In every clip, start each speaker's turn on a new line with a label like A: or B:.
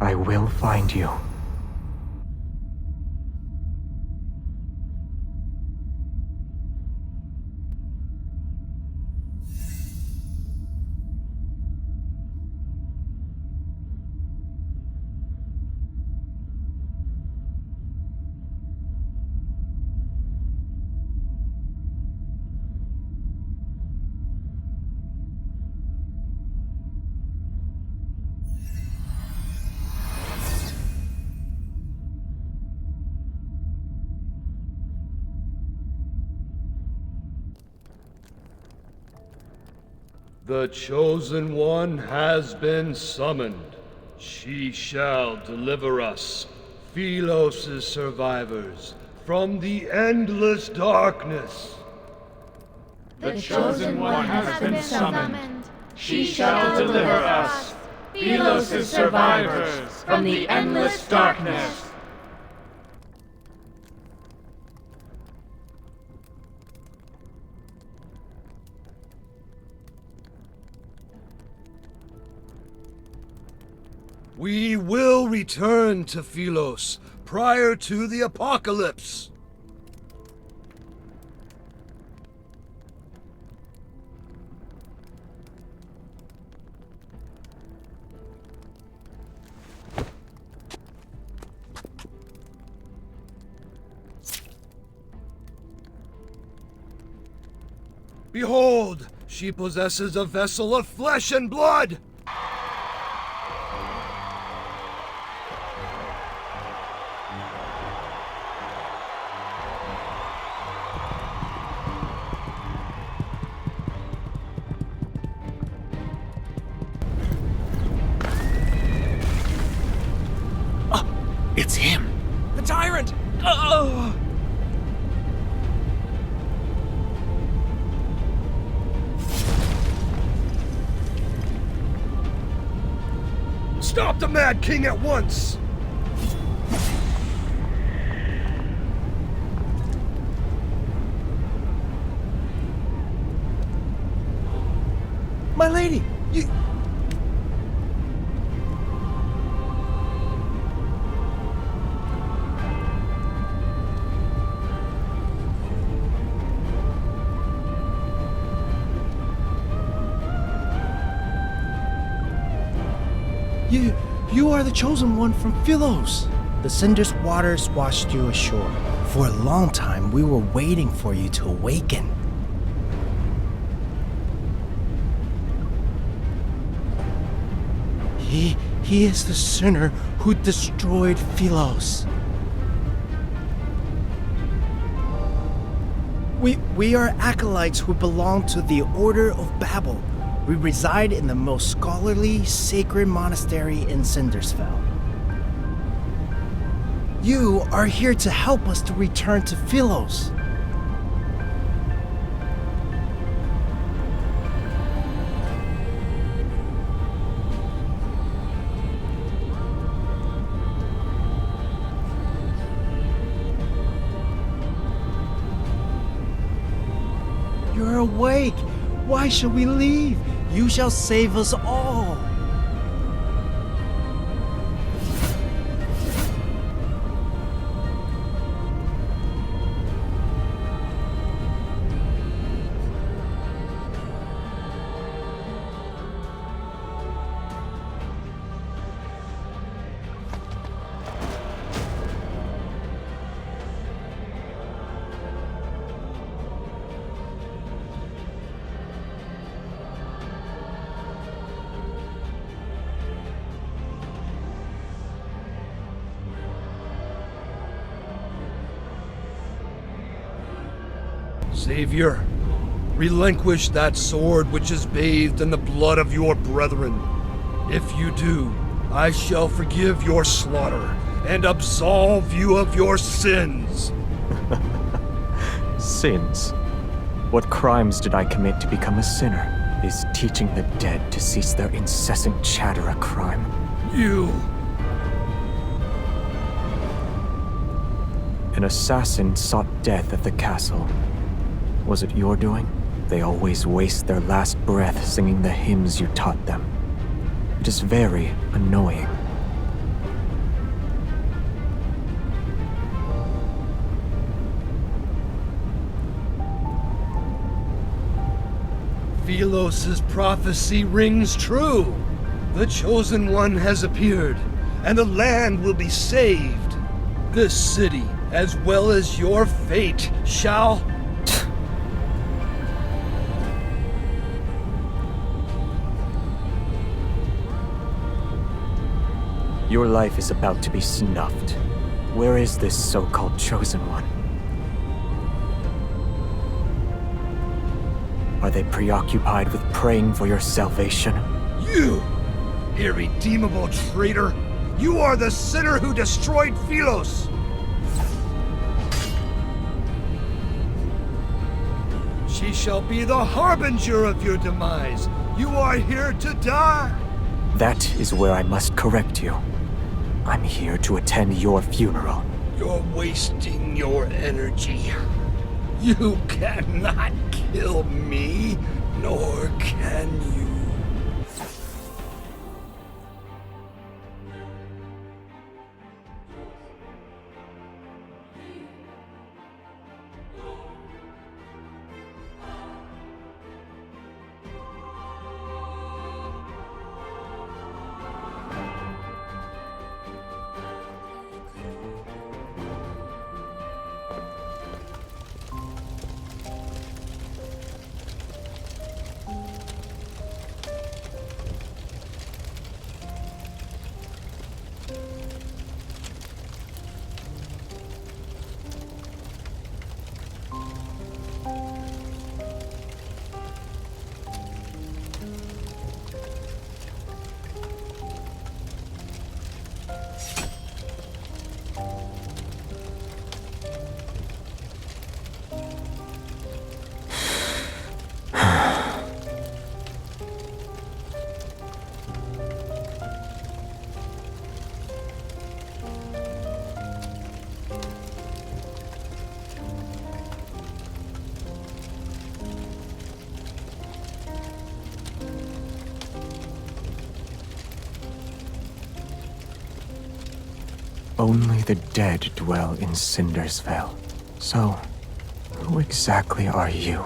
A: I will find you.
B: The Chosen One has been summoned. She shall deliver us, Philos' survivors, from the endless darkness.
C: The Chosen One has been summoned. She shall deliver us, Philos' survivors, from the endless darkness.
B: We will return to Philos prior to the apocalypse. Behold, she possesses a vessel of flesh and blood!
A: It's him!
B: The tyrant! Oh! Stop the Mad King at once!
D: My lady, you... You are the Chosen One from Philos.
E: The Cinder's waters washed you ashore. For a long time, we were waiting for you to awaken. He is the sinner who destroyed Philos. We are acolytes who belong to the Order of Babel. We reside in the most scholarly, sacred monastery in Cindersfell. You are here to help us to return to Philos. You're awake. Why should we leave? You shall save us all.
B: Xavier, relinquish that sword which is bathed in the blood of your brethren. If you do, I shall forgive your slaughter and absolve you of your sins.
A: Sins? What crimes did I commit to become a sinner? Is teaching the dead to cease their incessant chatter a crime?
B: You...
A: An assassin sought death at the castle. Was it your doing? They always waste their last breath singing the hymns you taught them. It is very annoying.
B: Philos' prophecy rings true. The Chosen One has appeared, and the land will be saved. This city, as well as your fate, shall...
A: Your life is about to be snuffed. Where is this so-called Chosen One? Are they preoccupied with praying for your salvation?
B: You, irredeemable traitor! You are the sinner who destroyed Philos! She shall be the harbinger of your demise. You are here to die!
A: That is where I must correct you. I'm here to attend your funeral.
B: You're wasting your energy. You cannot kill me, nor can you.
A: Only the dead dwell in Cindersville. So, who exactly are you?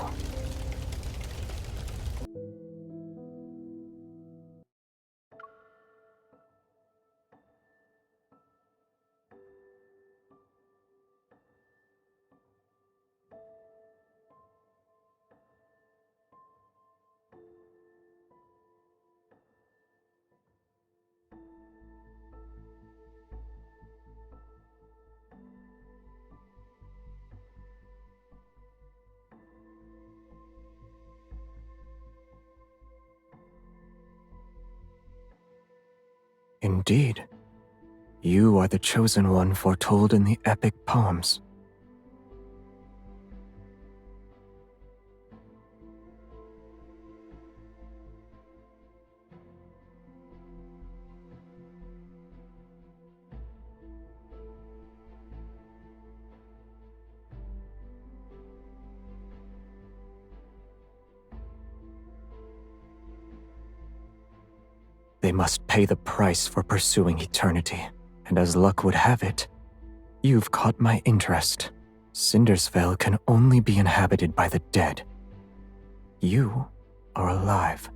A: Indeed. You are the chosen one foretold in the epic poems. They must pay the price for pursuing eternity. And as luck would have it, you've caught my interest. Cindersville can only be inhabited by the dead. You are alive.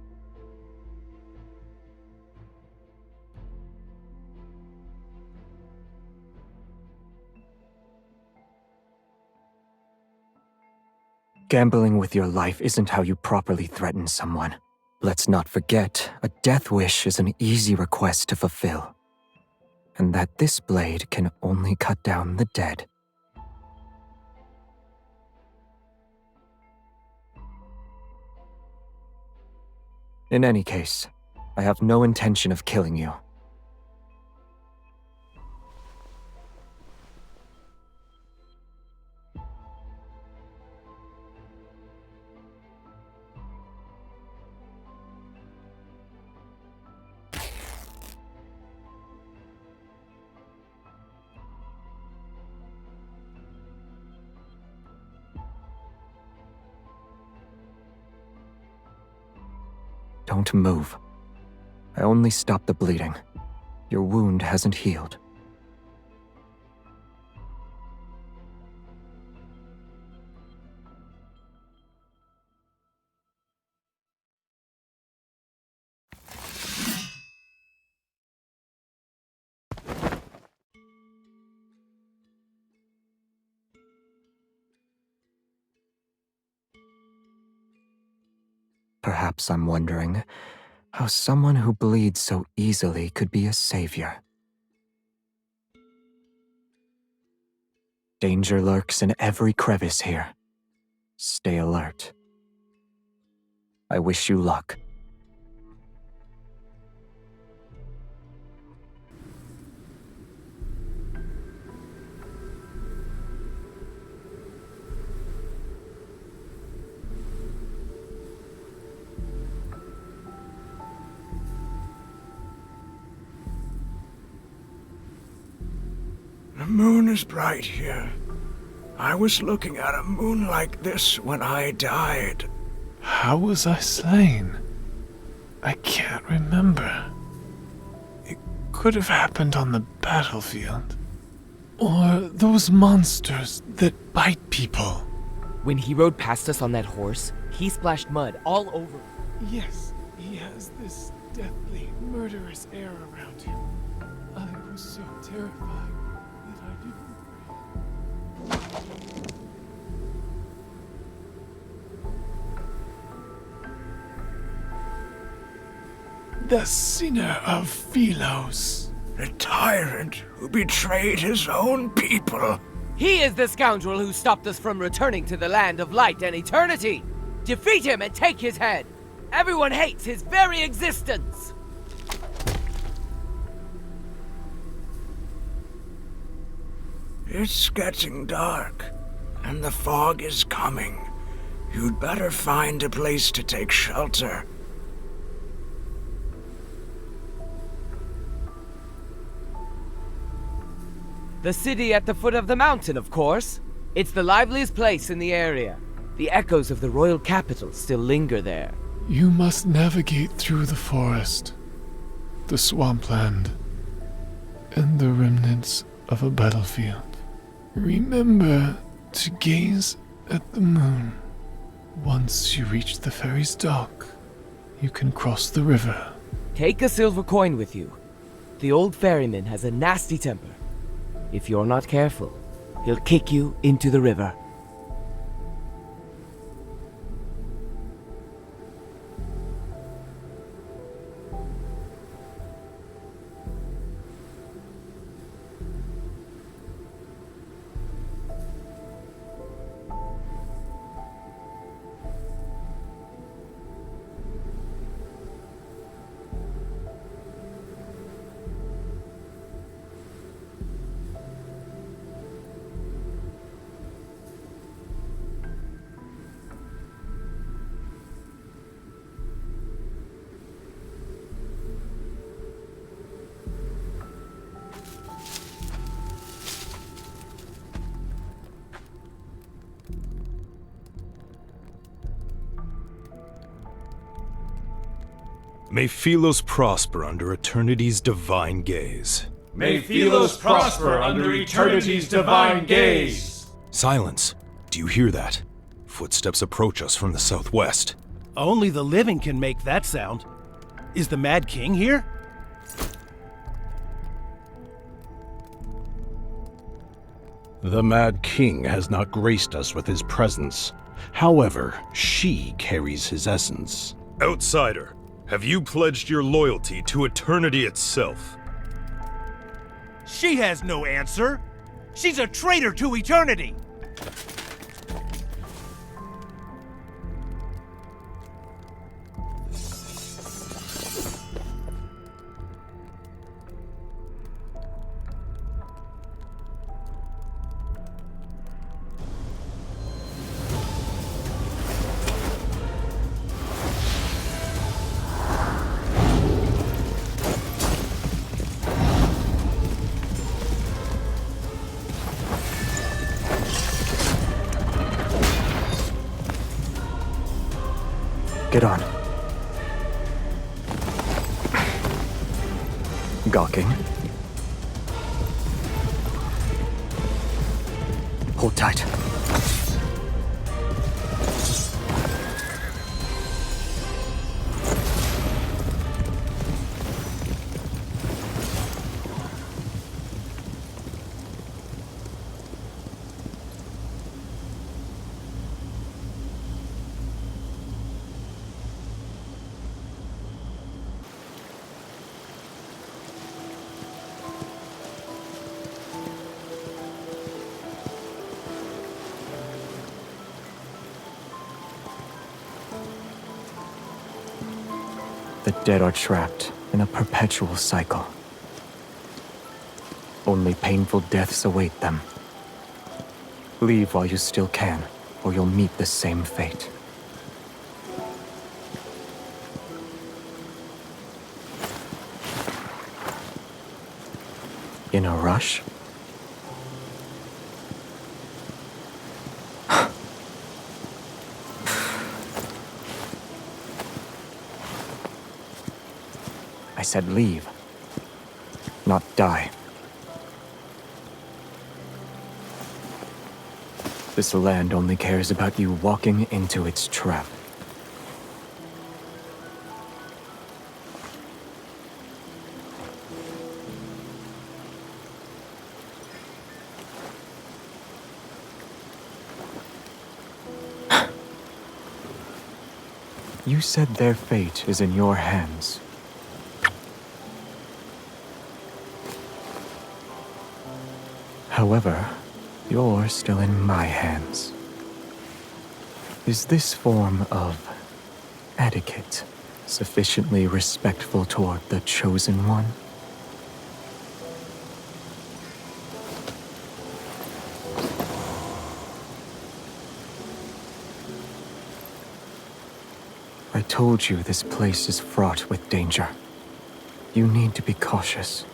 A: Gambling with your life isn't how you properly threaten someone. Let's not forget, a death wish is an easy request to fulfill. And that this blade can only cut down the dead. In any case, I have no intention of killing you. Don't move. I only stopped the bleeding. Your wound hasn't healed. Perhaps I'm wondering how someone who bleeds so easily could be a savior. Danger lurks in every crevice here. Stay alert. I wish you luck.
F: The moon is bright here. I was looking at a moon like this when I died.
G: How was I slain? I can't remember. It could have happened on the battlefield. Or those monsters that bite people.
H: When he rode past us on that horse, he splashed mud all over.
G: Yes, he has this deathly, murderous air around him. I was so terrified that I didn't breathe. The sinner of Philos.
F: The tyrant who betrayed his own people.
H: He is the scoundrel who stopped us from returning to the land of light and eternity. Defeat him and take his head. Everyone hates his very existence.
F: It's getting dark, and the fog is coming. You'd better find a place to take shelter.
H: The city at the foot of the mountain, of course. It's the liveliest place in the area. The echoes of the royal capital still linger there.
G: You must navigate through the forest, the swampland, and the remnants of a battlefield. Remember to gaze at the moon. Once you reach the ferry's dock, you can cross the river.
H: Take a silver coin with you. The old ferryman has a nasty temper. If you're not careful, he'll kick you into the river.
I: May Philos prosper under eternity's divine gaze.
C: May Philos prosper under eternity's divine gaze.
I: Silence. Do you hear that? Footsteps approach us from the southwest.
D: Only the living can make that sound. Is the Mad King here?
J: The Mad King has not graced us with his presence. However, she carries his essence.
I: Outsider, have you pledged your loyalty to eternity itself?
D: She has no answer. She's a traitor to eternity.
A: Get on. Gawking. Hold tight. The dead are trapped in a perpetual cycle. Only painful deaths await them. Leave while you still can, or you'll meet the same fate. In a rush? I said leave, not die. This land only cares about you walking into its trap. You said their fate is in your hands. However, you're still in my hands. Is this form of etiquette sufficiently respectful toward the Chosen One? I told you this place is fraught with danger. You need to be cautious.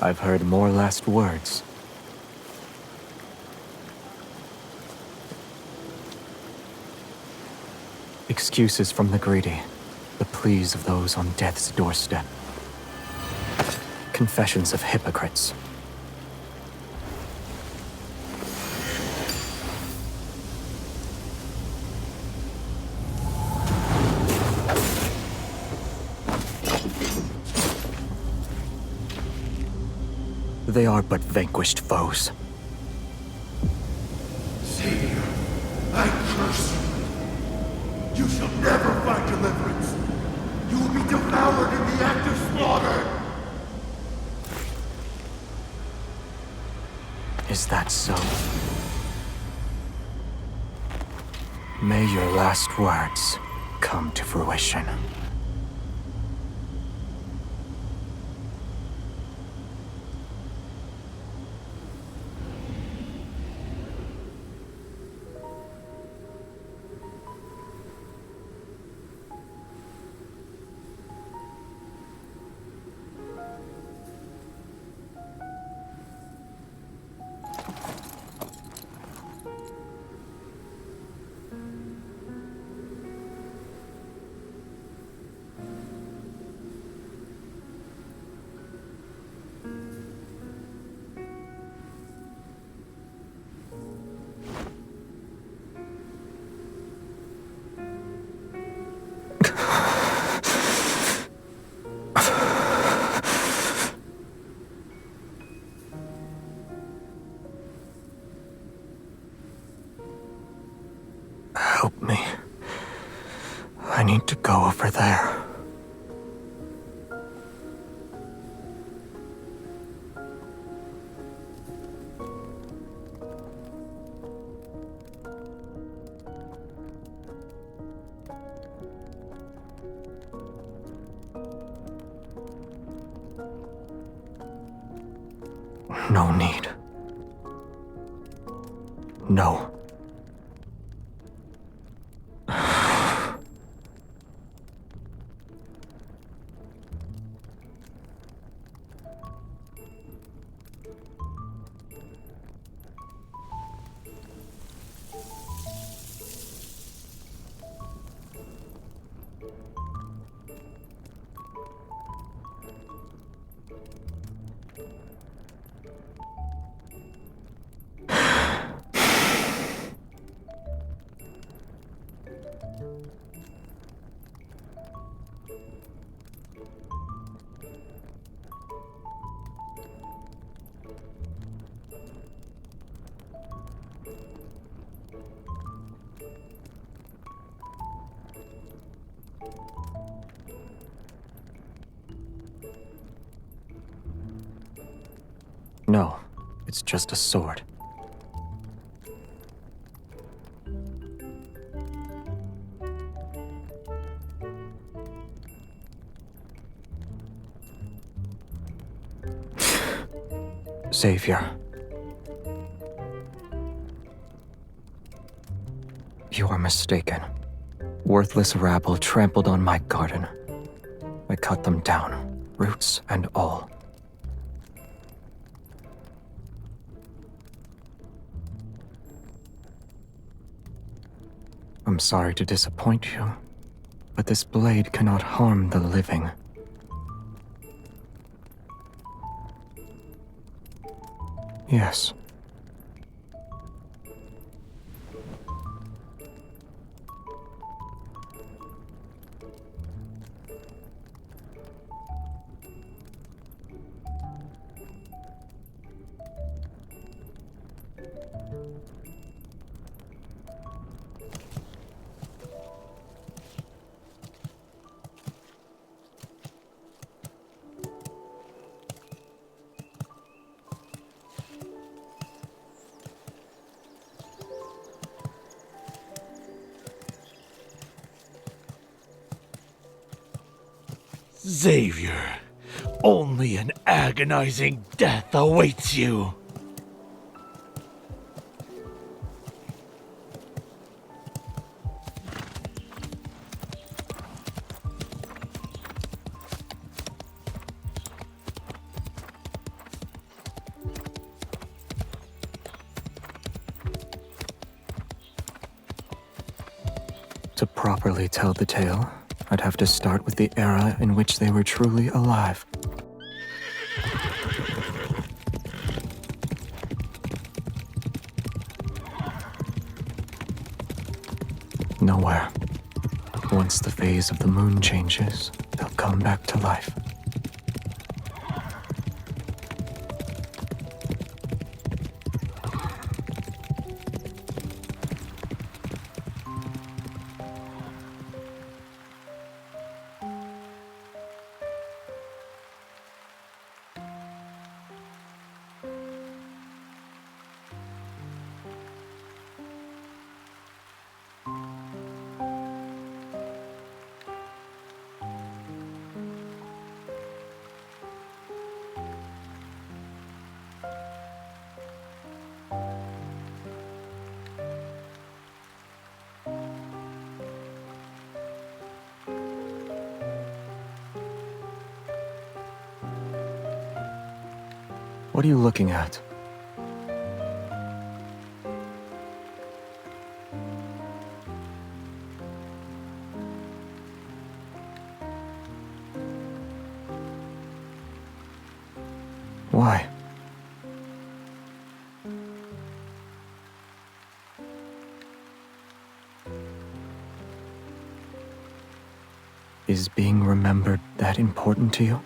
A: I've heard more last words. Excuses from the greedy, the pleas of those on death's doorstep. Confessions of hypocrites. They are but vanquished foes.
B: Xavier, I curse you. You shall never find deliverance. You will be devoured in the act of slaughter.
A: Is that so? May your last words come to fruition. Help me. I need to go over there. No need. No. No, it's just a sword. Xavier. You are mistaken. Worthless rabble trampled on my garden. I cut them down, roots and all. I'm sorry to disappoint you, but this blade cannot harm the living. Yes.
D: Xavier, only an agonizing death awaits you.
A: To properly tell the tale, I'd have to start with the era in which they were truly alive. Nowhere. Once the phase of the moon changes, they'll come back to life. What are you looking at? Why? Is being remembered that important to you?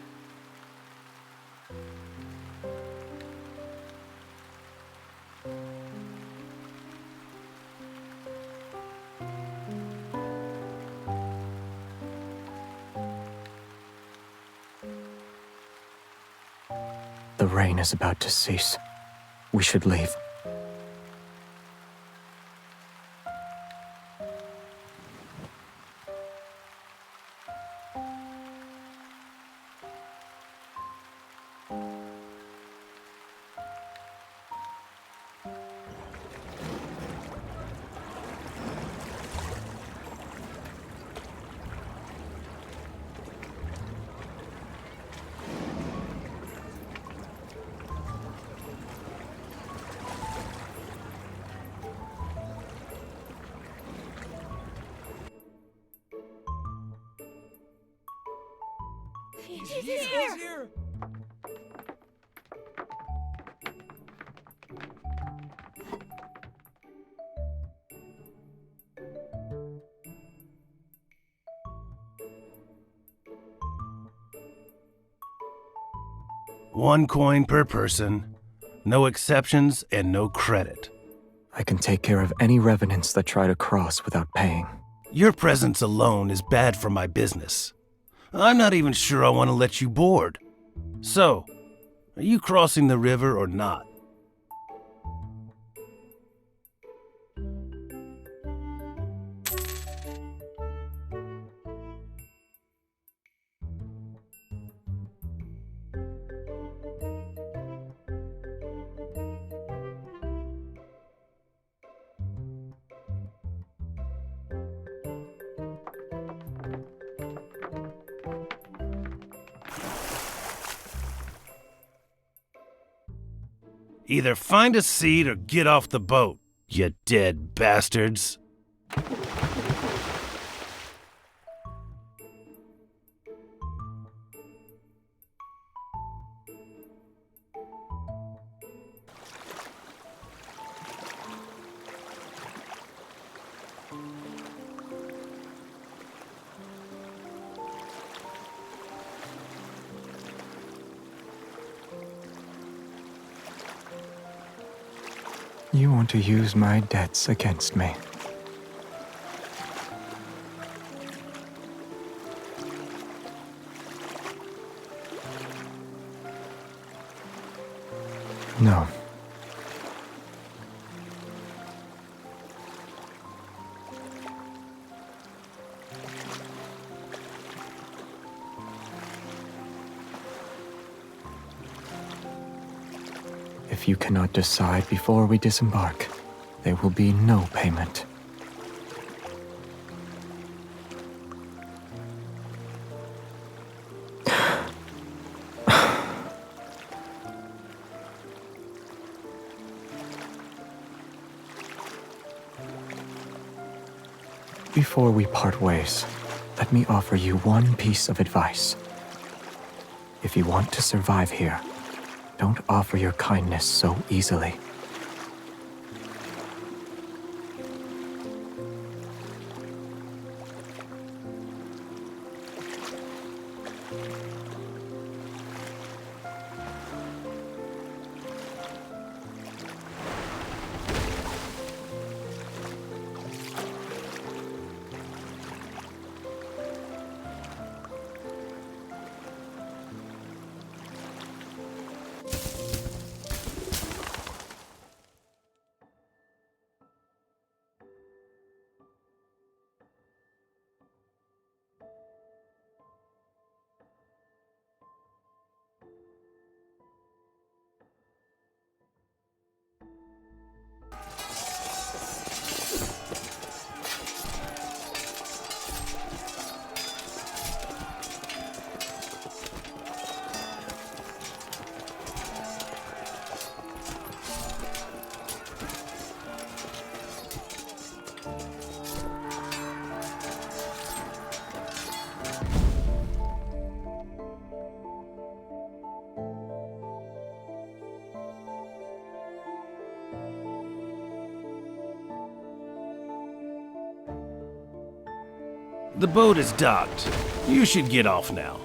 A: The rain is about to cease. We should leave.
C: He's here!
D: One coin per person, no exceptions and no credit.
A: I can take care of any revenants that try to cross without paying.
D: Your presence alone is bad for my business. I'm not even sure I want to let you board. So,
K: Are you crossing the river or not? Either find a seat or get off the boat, you dead bastards.
A: You want to use my debts against me. No. If you cannot decide before we disembark, there will be no payment. Before we part ways, let me offer you one piece of advice. If you want to survive here, don't offer your kindness so easily.
K: The boat is docked. You should get off now.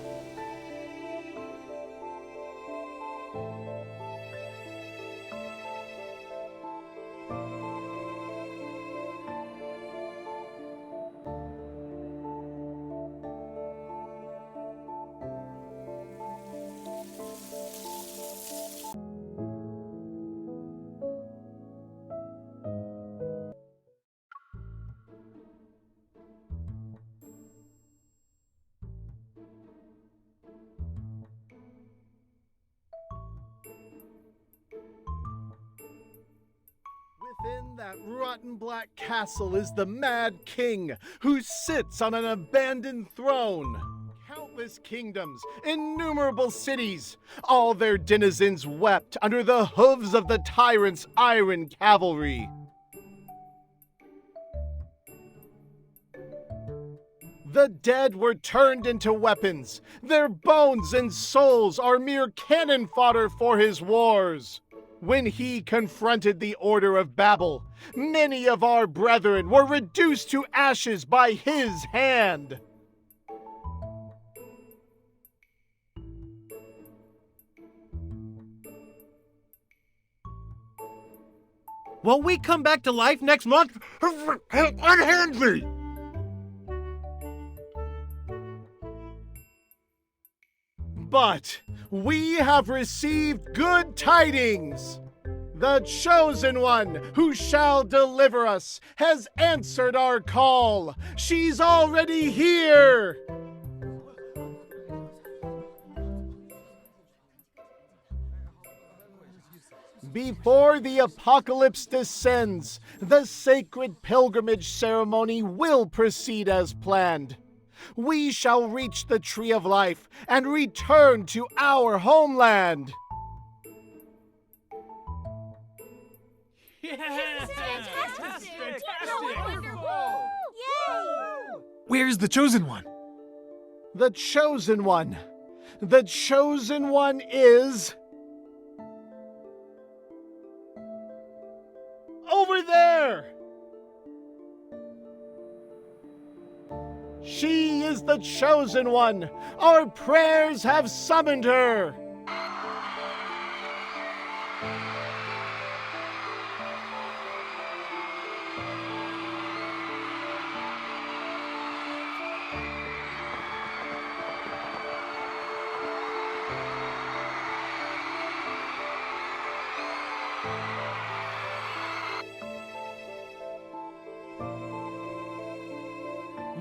L: Within that rotten black castle is the Mad King, who sits on an abandoned throne. Countless kingdoms, innumerable cities, all their denizens wept under the hooves of the tyrant's iron cavalry. The dead were turned into weapons. Their bones and souls are mere cannon fodder for his wars. When he confronted the Order of Babel, many of our brethren were reduced to ashes by his hand.
M: Will we come back to life next month? Unhand me!
L: But We have received good tidings. The Chosen One, who shall deliver us, has answered our call. She's already here. Before the apocalypse descends, the sacred pilgrimage ceremony will proceed as planned. We shall reach the Tree of Life and return to our homeland.
N: Where's the Chosen One?
L: The Chosen One. The Chosen One is... over there! She is the Chosen One. Our prayers have summoned her.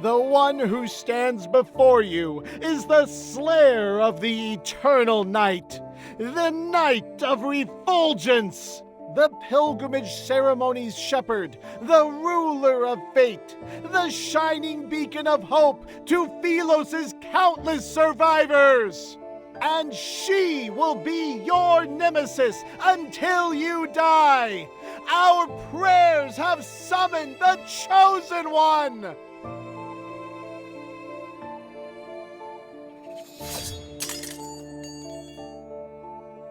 L: The one who stands before you is the slayer of the eternal night, the night of refulgence, the pilgrimage ceremony's shepherd, the ruler of fate, the shining beacon of hope to Philos' countless survivors. And she will be your nemesis until you die. Our prayers have summoned the Chosen One.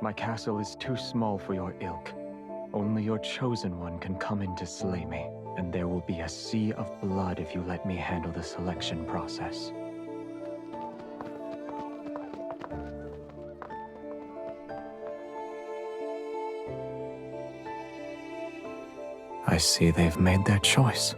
A: My castle is too small for your ilk. Only your Chosen One can come in to slay me, and there will be a sea of blood if you let me handle the selection process. I see they've made their choice.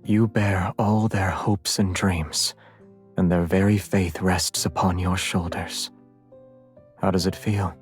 A: You bear all their hopes and dreams, and their very faith rests upon your shoulders. How does it feel?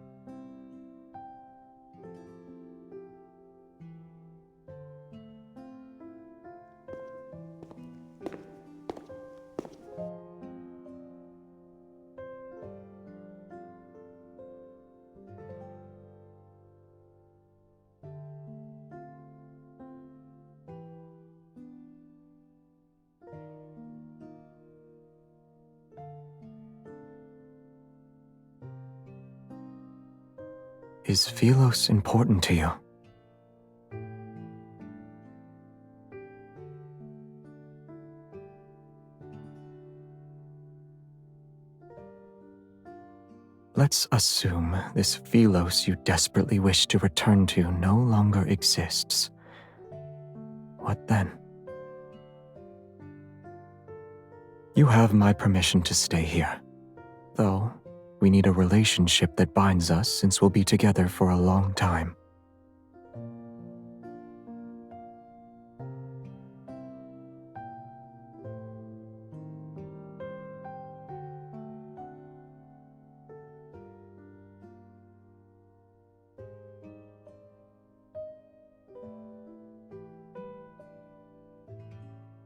A: Is Philos important to you? Let's assume this Philos you desperately wish to return to no longer exists. What then? You have my permission to stay here, though we need a relationship that binds us since we'll be together for a long time.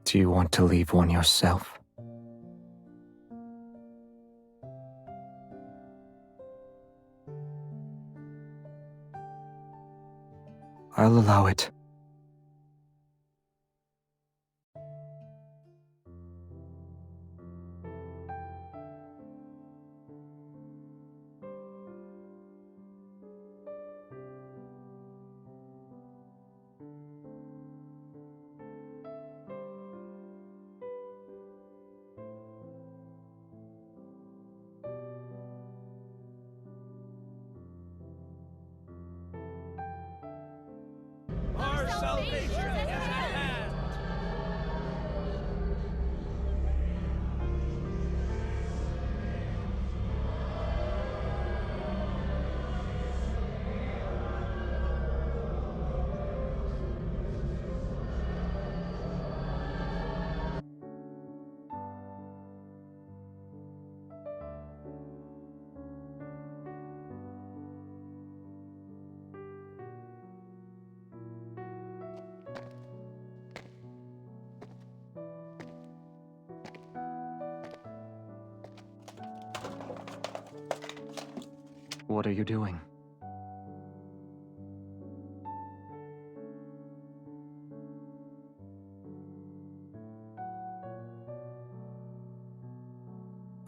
A: Do you want to leave one yourself? I'll allow it.
C: salvation is at hand!
A: What are you doing?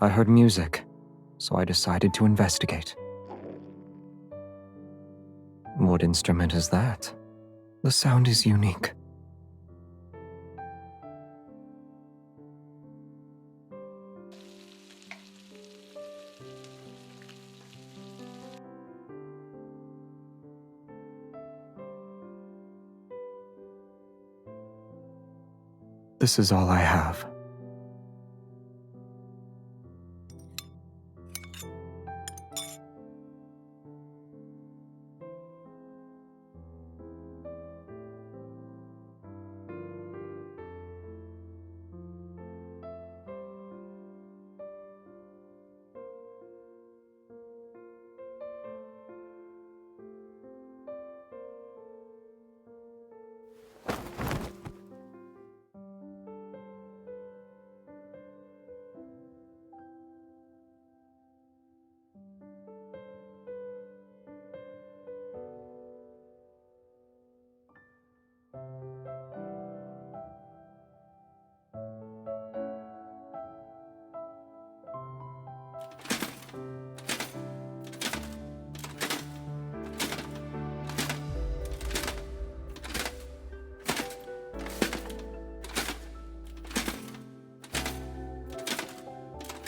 A: I heard music, so I decided to investigate. What instrument is that? The sound is unique. This is all I have.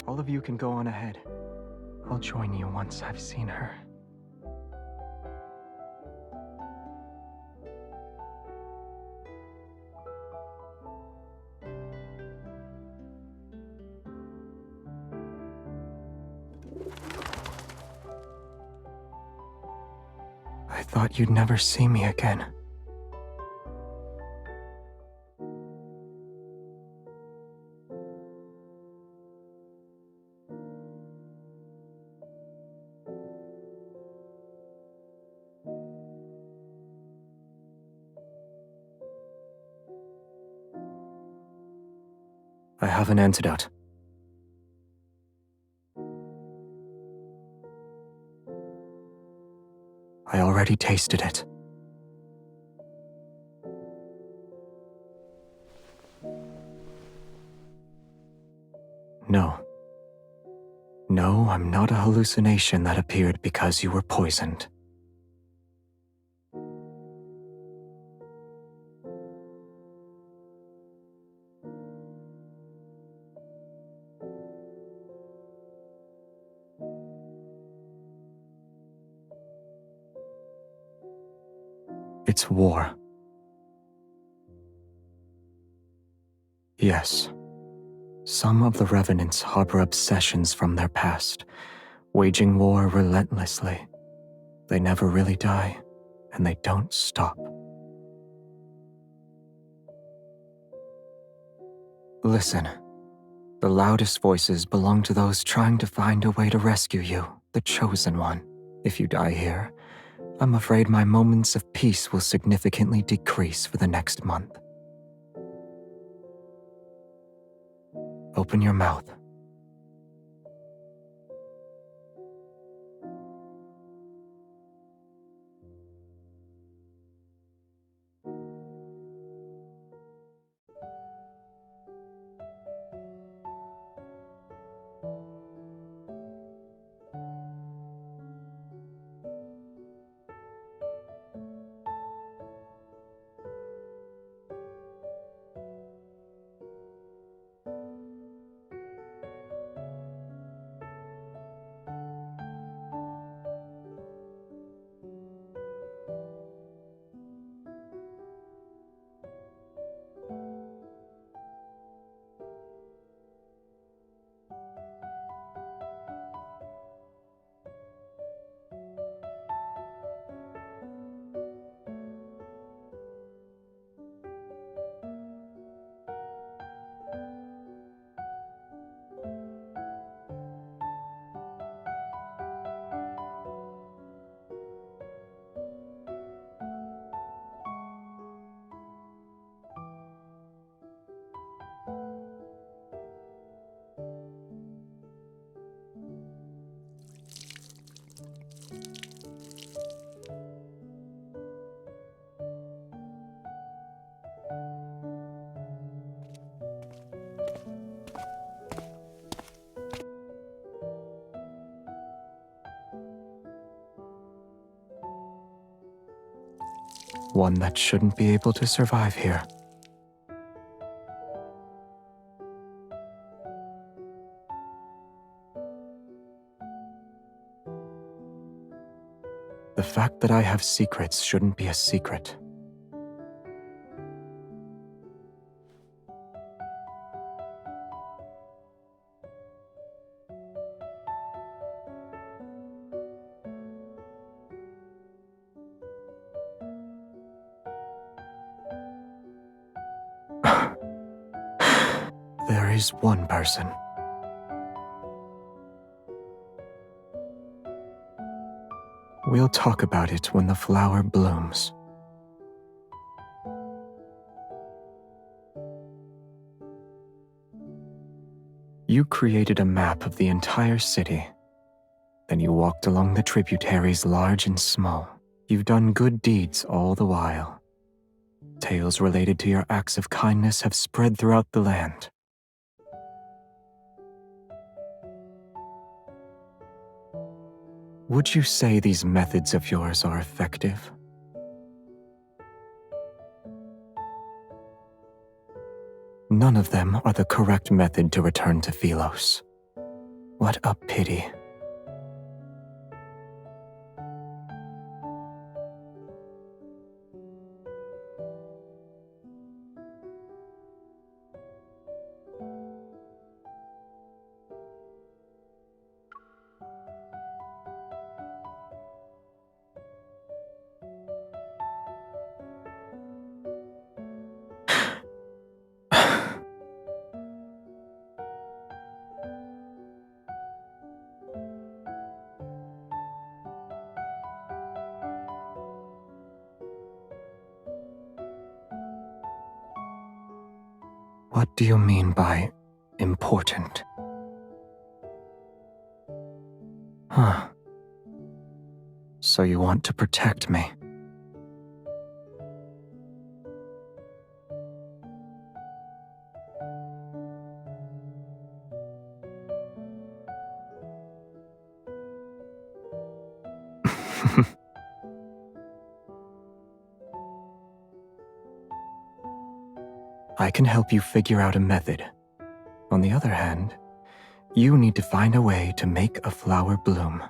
A: All of you can go on ahead. I'll join you once I've seen her. I thought you'd never see me again. I have an antidote. I already tasted it. No. No, I'm not a hallucination that appeared because you were poisoned. It's war. Yes. Some of the Revenants harbor obsessions from their past, waging war relentlessly. They never really die, and they don't stop. Listen. The loudest voices belong to those trying to find a way to rescue you, the Chosen One. If you die here, I'm afraid my moments of peace will significantly decrease for the next month. Open your mouth. One that shouldn't be able to survive here. The fact that I have secrets shouldn't be a secret. There is one person. We'll talk about it when the flower blooms. You created a map of the entire city. Then you walked along the tributaries large and small. You've done good deeds all the while. Tales related to your acts of kindness have spread throughout the land. Would you say these methods of yours are effective? None of them are the correct method to return to Philos. What a pity. What do you mean by important? Huh. So you want to protect me? I can help you figure out a method. On the other hand, you need to find a way to make a flower bloom.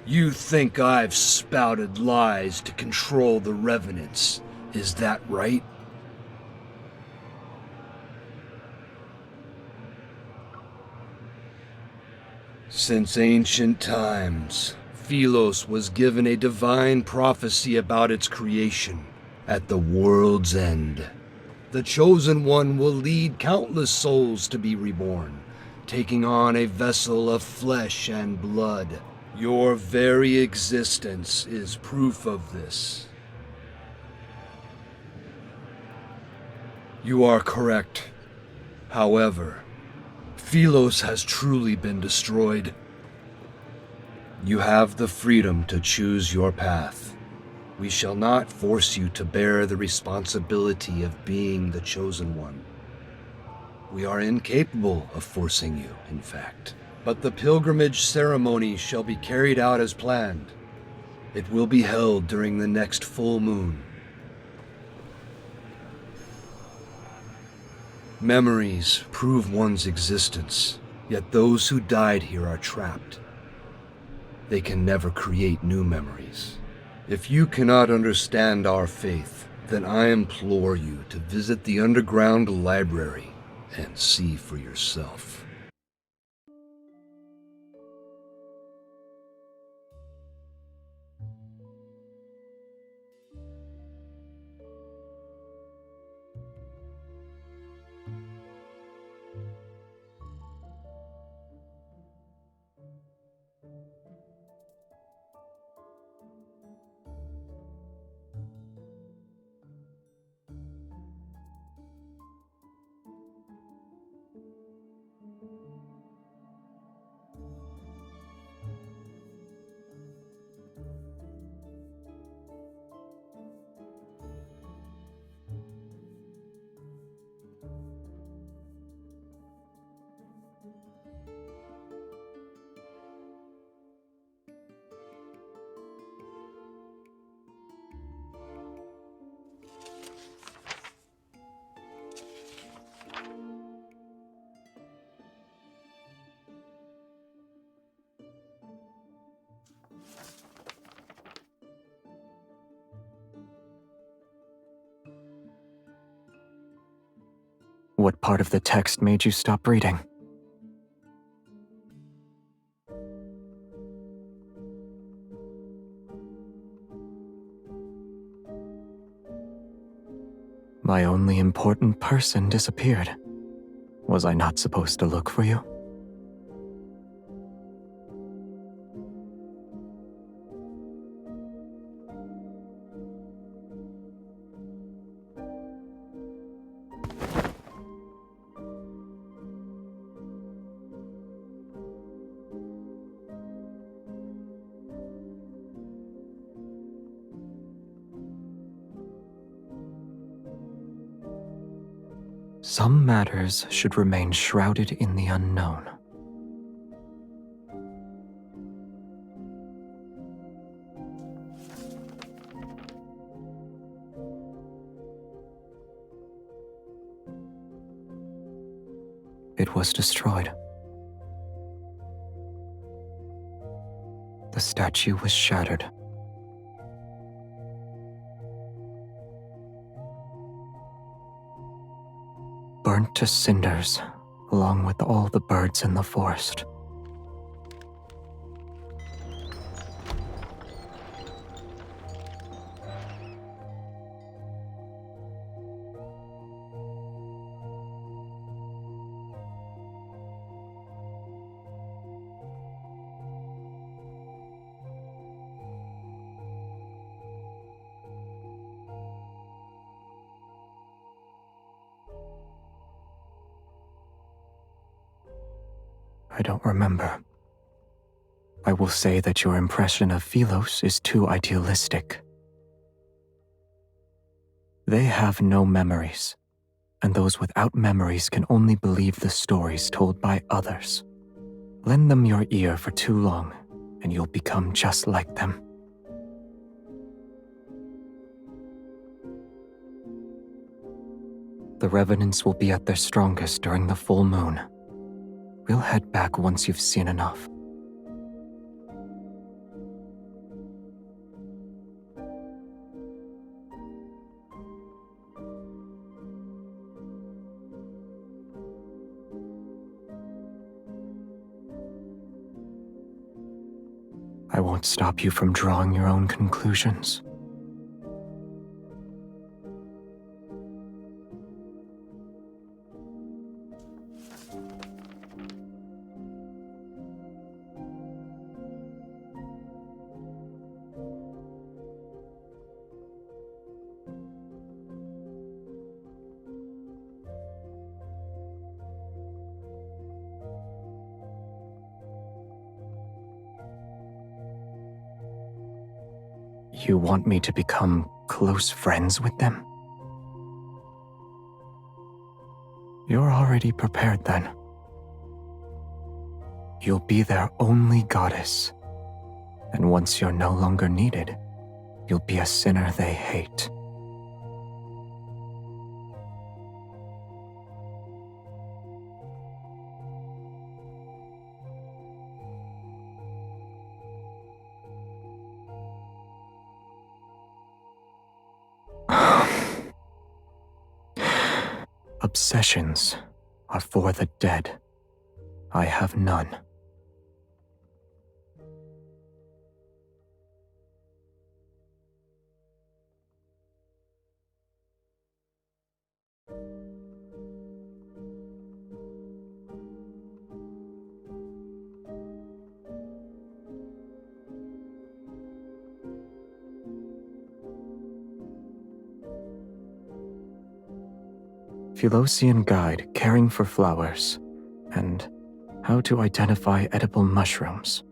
B: You think I've spouted lies to control the Revenants, is that right? Since ancient times, Philos was given a divine prophecy about its creation at the world's end. The Chosen One will lead countless souls to be reborn, taking on a vessel of flesh and blood. Your very existence is proof of this. You are correct. However, Philos has truly been destroyed. You have the freedom to choose your path. We shall not force you to bear the responsibility of being the chosen one. We are incapable of forcing you, in fact. But the pilgrimage ceremony shall be carried out as planned. It will be held during the next full moon. Memories prove one's existence, yet those who died here are trapped. They can never create new memories. If you cannot understand our faith, then I implore you to visit the underground library and see for yourself.
A: What part of the text made you stop reading? My only important person disappeared. Was I not supposed to look for you? Some matters should remain shrouded in the unknown. It was destroyed. The statue was shattered. Burnt to cinders, along with all the birds in the forest. I don't remember. I will say that your impression of Philos is too idealistic. They have no memories, and those without memories can only believe the stories told by others. Lend them your ear for too long, and you'll become just like them. The revenants will be at their strongest during the full moon. We'll head back once you've seen enough. I won't stop you from drawing your own conclusions. You want me to become close friends with them? You're already prepared then. You'll be their only goddess. And once you're no longer needed, you'll be a sinner they hate. Obsessions are for the dead. I have none. Philosian Guide Caring for Flowers, and How to Identify Edible Mushrooms.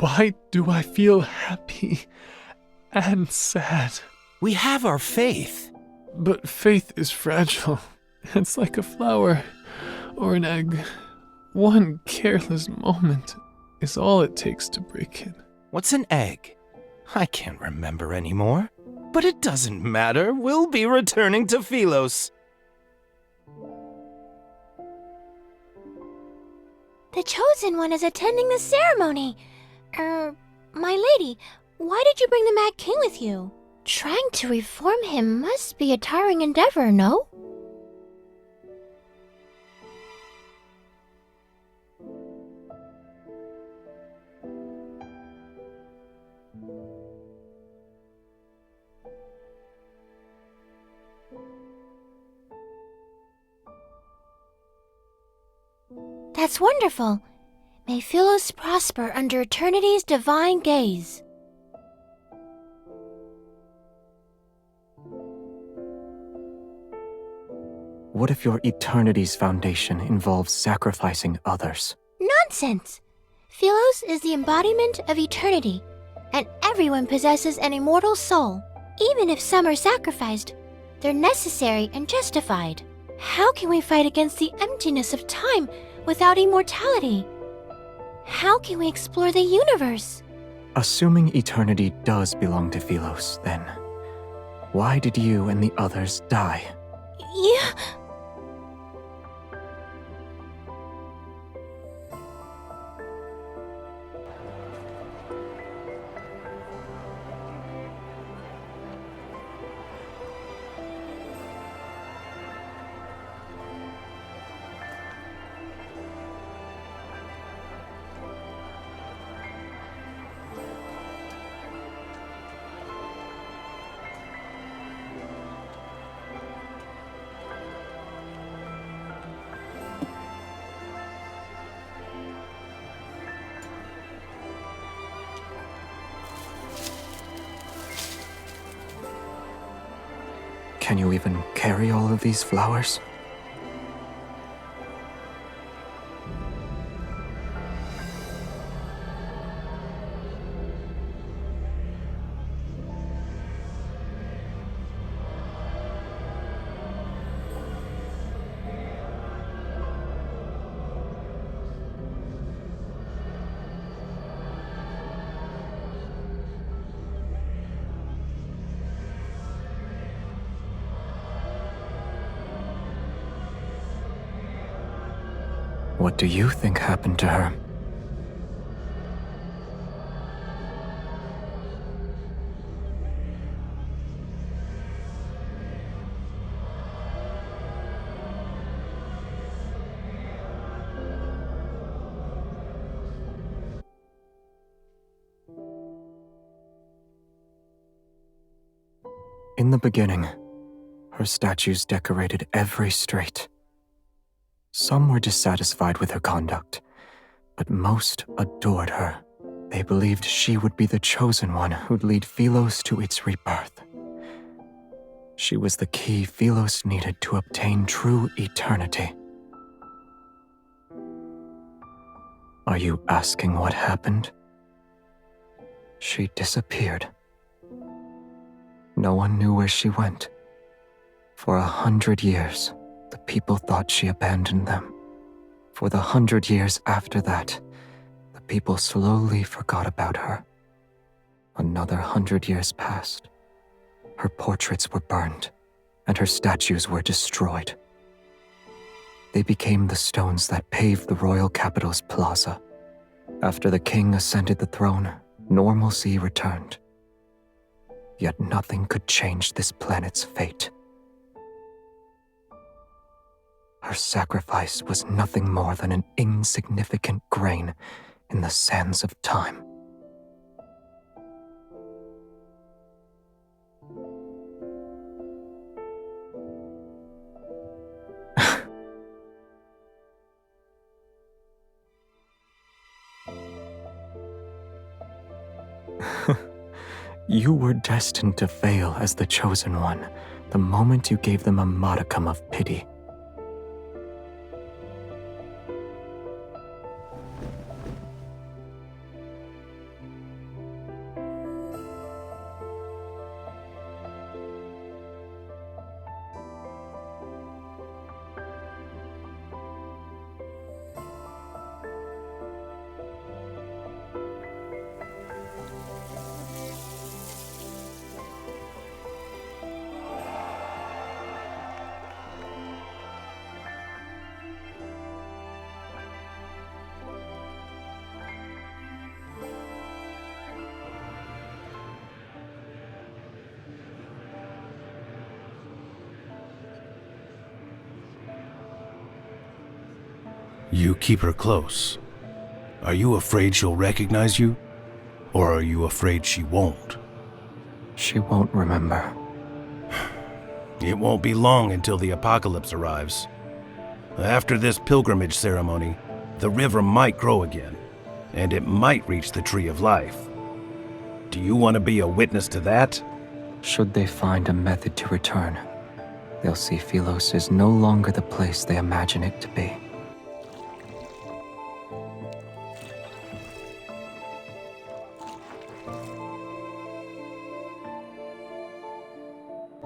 G: Why do I feel happy and sad?
O: We have our faith.
G: But faith is fragile. It's like a flower or an egg. One careless moment is all it takes to break it.
O: What's an egg? I can't remember anymore. But it doesn't matter. We'll be returning to Philos.
P: The Chosen One is attending the ceremony. My lady, why did you bring the Mad King with you? Trying to reform him must be a tiring endeavor, no? That's wonderful. May Philos prosper under eternity's divine gaze.
A: What if your eternity's foundation involves sacrificing others?
P: Nonsense! Philos is the embodiment of eternity, and everyone possesses an immortal soul. Even if some are sacrificed, they're necessary and justified. How can we fight against the emptiness of time without immortality? How can we explore the universe?
A: Assuming eternity does belong to Philos, then why did you and the others die?
P: Yeah.
A: Can you even carry all of these flowers? What do you think happened to her? In the beginning, her statues decorated every street. Some were dissatisfied with her conduct, but most adored her. They believed she would be the chosen one who'd lead Philos to its rebirth. She was the key Philos needed to obtain true eternity. Are you asking what happened? She disappeared. No one knew where she went. For 100 years, the people thought she abandoned them. For the 100 years after that, the people slowly forgot about her. Another 100 years passed. Her portraits were burned, and her statues were destroyed. They became the stones that paved the royal capital's plaza. After the king ascended the throne, normalcy returned. Yet nothing could change this planet's fate. Her sacrifice was nothing more than an insignificant grain in the sands of time. You were destined to fail as the chosen one the moment you gave them a modicum of pity.
K: You keep her close. Are you afraid she'll recognize you? Or are you afraid she won't?
A: She won't remember.
K: It won't be long until the apocalypse arrives. After this pilgrimage ceremony, the river might grow again, and it might reach the Tree of Life. Do you want to be a witness to that?
A: Should they find a method to return, they'll see Philos is no longer the place they imagine it to be.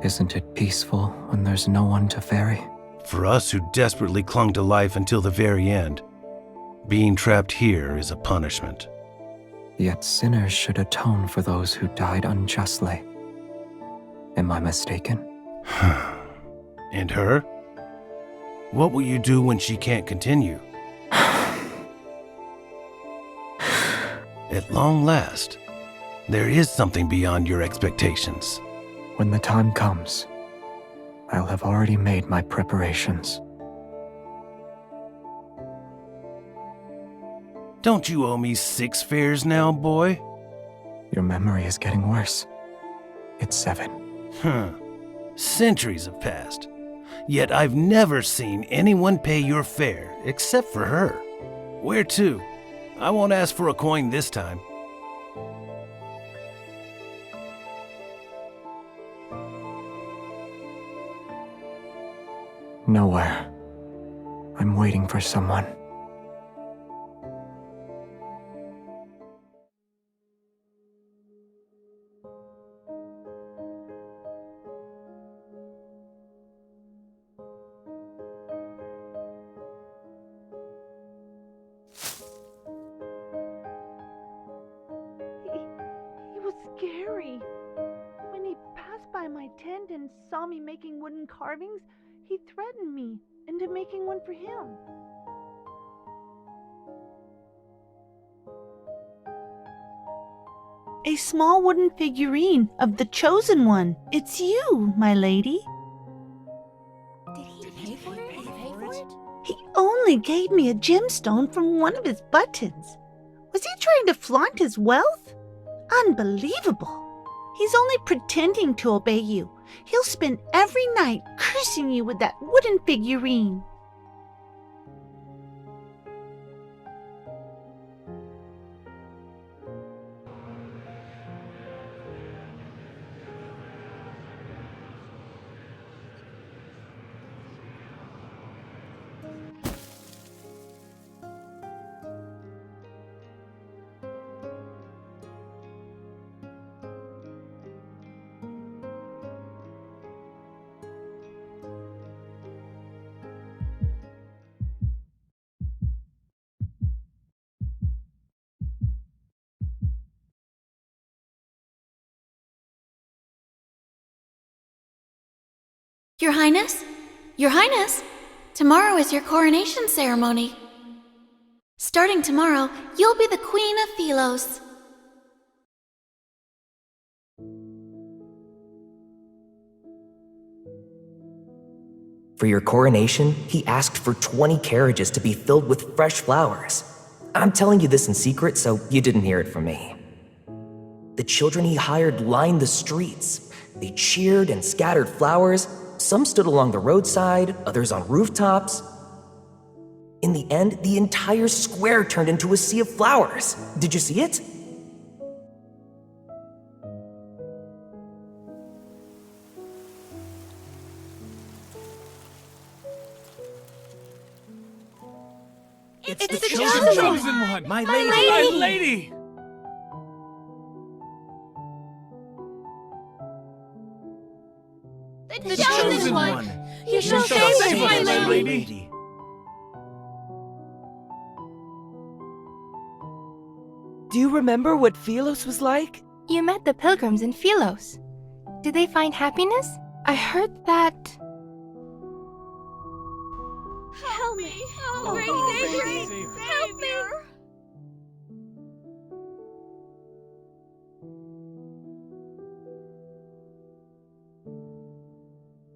A: Isn't it peaceful when there's no one to ferry?
K: For us who desperately clung to life until the very end, being trapped here is a punishment.
A: Yet sinners should atone for those who died unjustly. Am I mistaken?
K: And her? What will you do when she can't continue? At long last, there is something beyond your expectations.
A: When the time comes, I'll have already made my preparations.
K: Don't you owe me 6 fares now, boy?
A: Your memory is getting worse. It's 7.
K: Centuries have passed. Yet I've never seen anyone pay your fare except for her. Where to? I won't ask for a coin this time.
A: Nowhere. I'm waiting for someone.
Q: He was scary. When he passed by my tent and saw me making wooden carvings, he threatened me into making one for him. A small wooden figurine of the chosen one. It's you, my lady.
P: Did he pay for it?
Q: He only gave me a gemstone from one of his buttons. Was he trying to flaunt his wealth? Unbelievable. He's only pretending to obey you. He'll spend every night cursing you with that wooden figurine.
R: Your Highness? Your Highness! Tomorrow is your coronation ceremony. Starting tomorrow, you'll be the Queen of Philos.
S: For your coronation, he asked for 20 carriages to be filled with fresh flowers. I'm telling you this in secret, so you didn't hear it from me. The children he hired lined the streets. They cheered and scattered flowers. Some stood along the roadside, others on rooftops. In the end, the entire square turned into a sea of flowers. Did you see it?
N: It's the chosen one!
H: My
N: lady!
H: lady!
N: My lady!
R: The chosen one! You shall save us, my lady!
H: Do you remember what Philos was like?
T: You met the pilgrims in Philos. Did they find happiness? I heard that...
R: Help me!
T: Oh,
R: Xavier! Help me!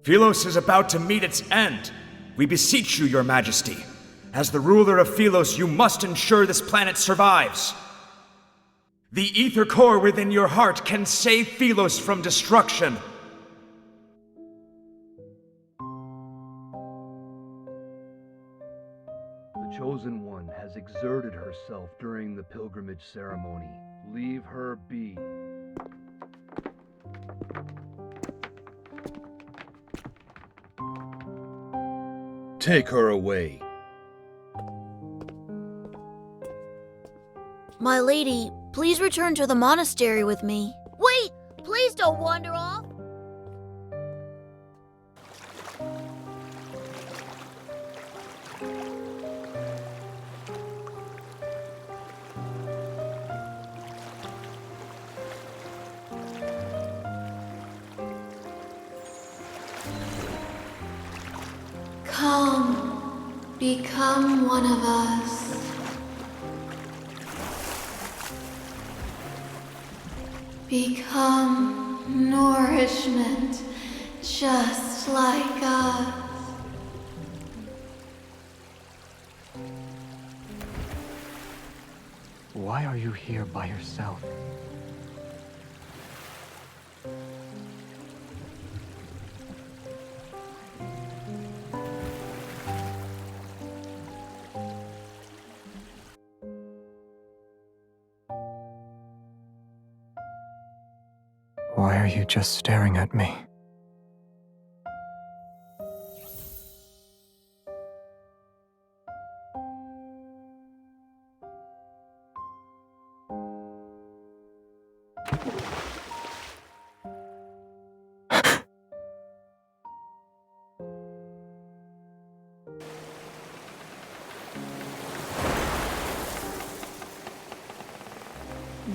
F: Philos is about to meet its end. We beseech you, your majesty. As the ruler of Philos, you must ensure this planet survives. The ether core within your heart can save Philos from destruction.
B: The Chosen One has exerted herself during the pilgrimage ceremony. Leave her be. Take her away.
R: My lady, please return to the monastery with me. Wait! Please don't wander off!
T: Come, become one of us. Become nourishment, just like us.
A: Why are you here by yourself? Why are you just staring at me?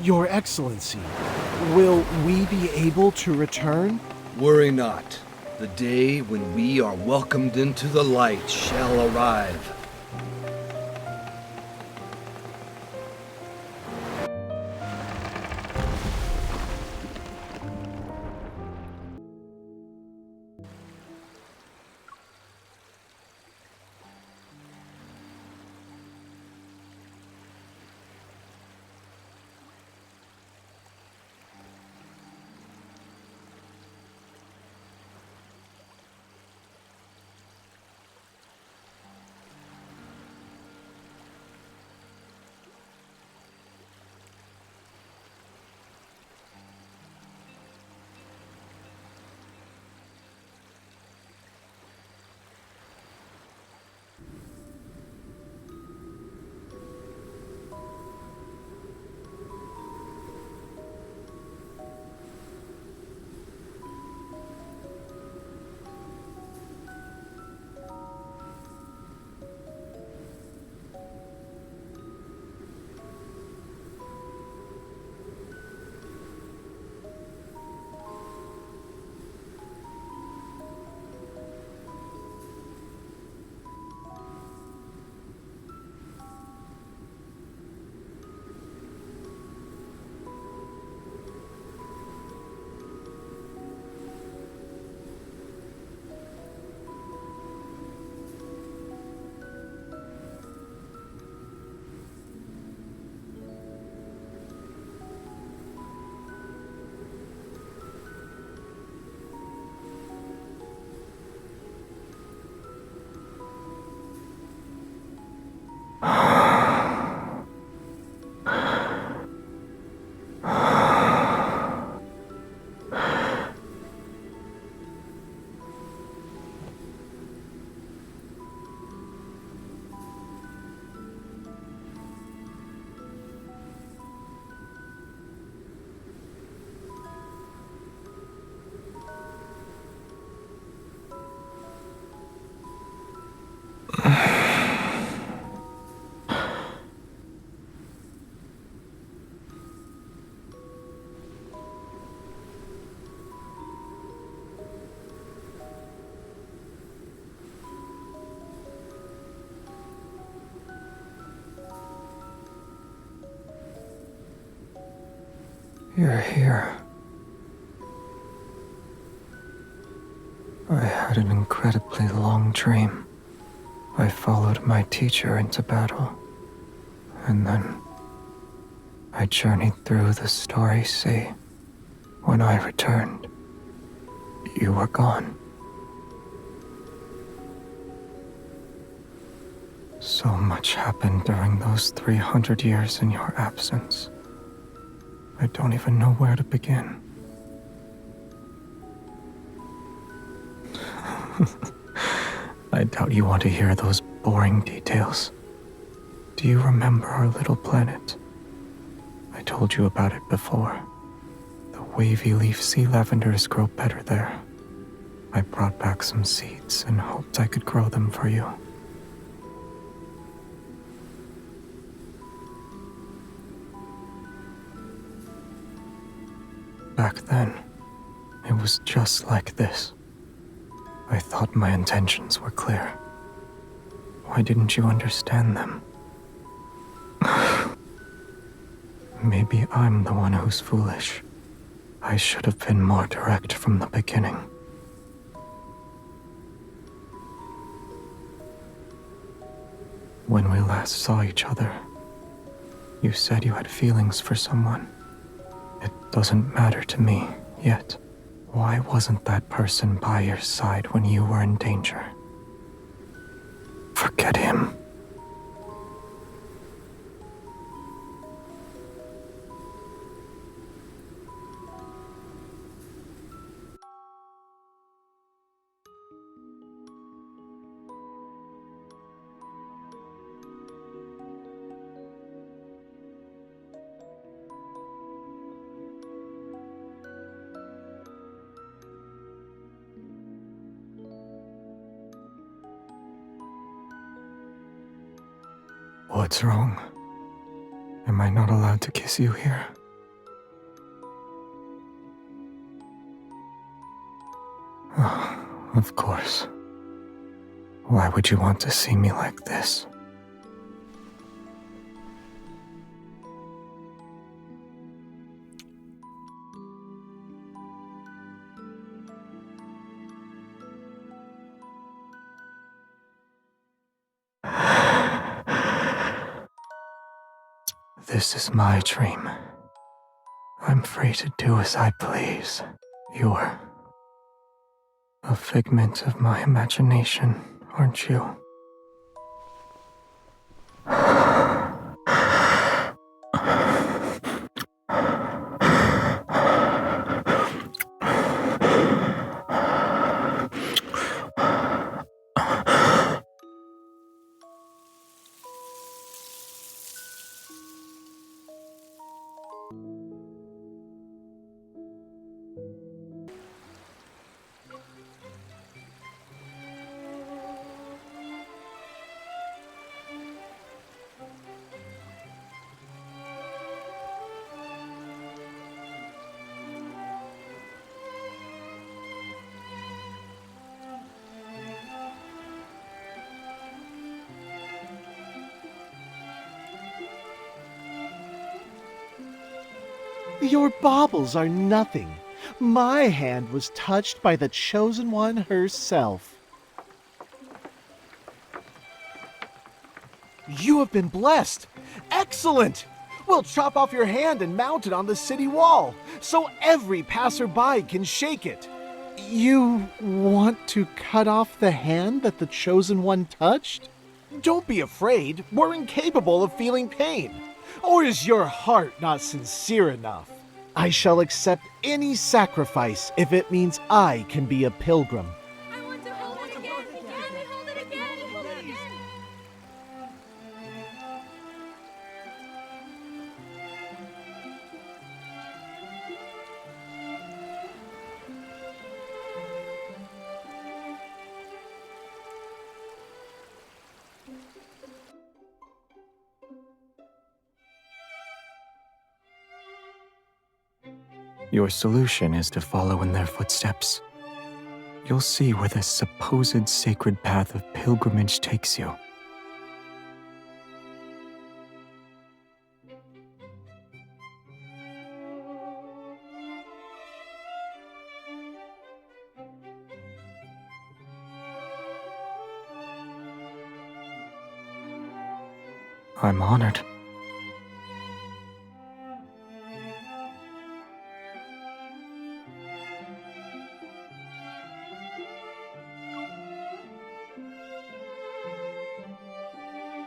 L: Your Excellency, will we be able to return?
B: Worry not. The day when we are welcomed into the light shall arrive.
A: You're here. I had an incredibly long dream. I followed my teacher into battle, and then I journeyed through the starry sea. When I returned, you were gone. So much happened during those 300 years in your absence. I don't even know where to begin. I doubt you want to hear those boring details. Do you remember our little planet? I told you about it before. The wavy leaf sea lavenders grow better there. I brought back some seeds and hoped I could grow them for you. Back then, it was just like this. I thought my intentions were clear. Why didn't you understand them? Maybe I'm the one who's foolish. I should have been more direct from the beginning. When we last saw each other, you said you had feelings for someone. It doesn't matter to me yet. Why wasn't that person by your side when you were in danger? Forget him. What's wrong? Am I not allowed to kiss you here? Oh, of course. Why would you want to see me like this? This is my dream. I'm free to do as I please. You're a figment of my imagination, aren't you?
L: Your baubles are nothing. My hand was touched by the Chosen One herself. You have been blessed. Excellent! We'll chop off your hand and mount it on the city wall, so every passerby can shake it. You want to cut off the hand that the Chosen One touched? Don't be afraid. We're incapable of feeling pain. Or is your heart not sincere enough? I shall accept any sacrifice if it means I can be a pilgrim.
A: Your solution is to follow in their footsteps. You'll see where this supposed sacred path of pilgrimage takes you. I'm honored.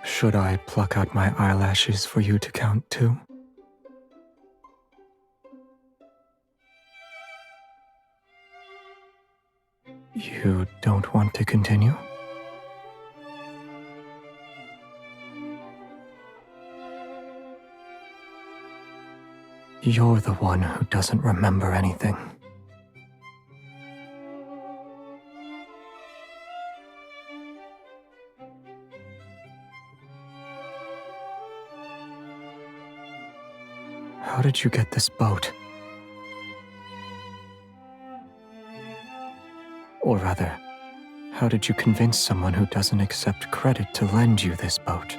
A: Should I pluck out my eyelashes for you to count too? You don't want to continue? You're the one who doesn't remember anything. How did you get this boat? Or rather, how did you convince someone who doesn't accept credit to lend you this boat?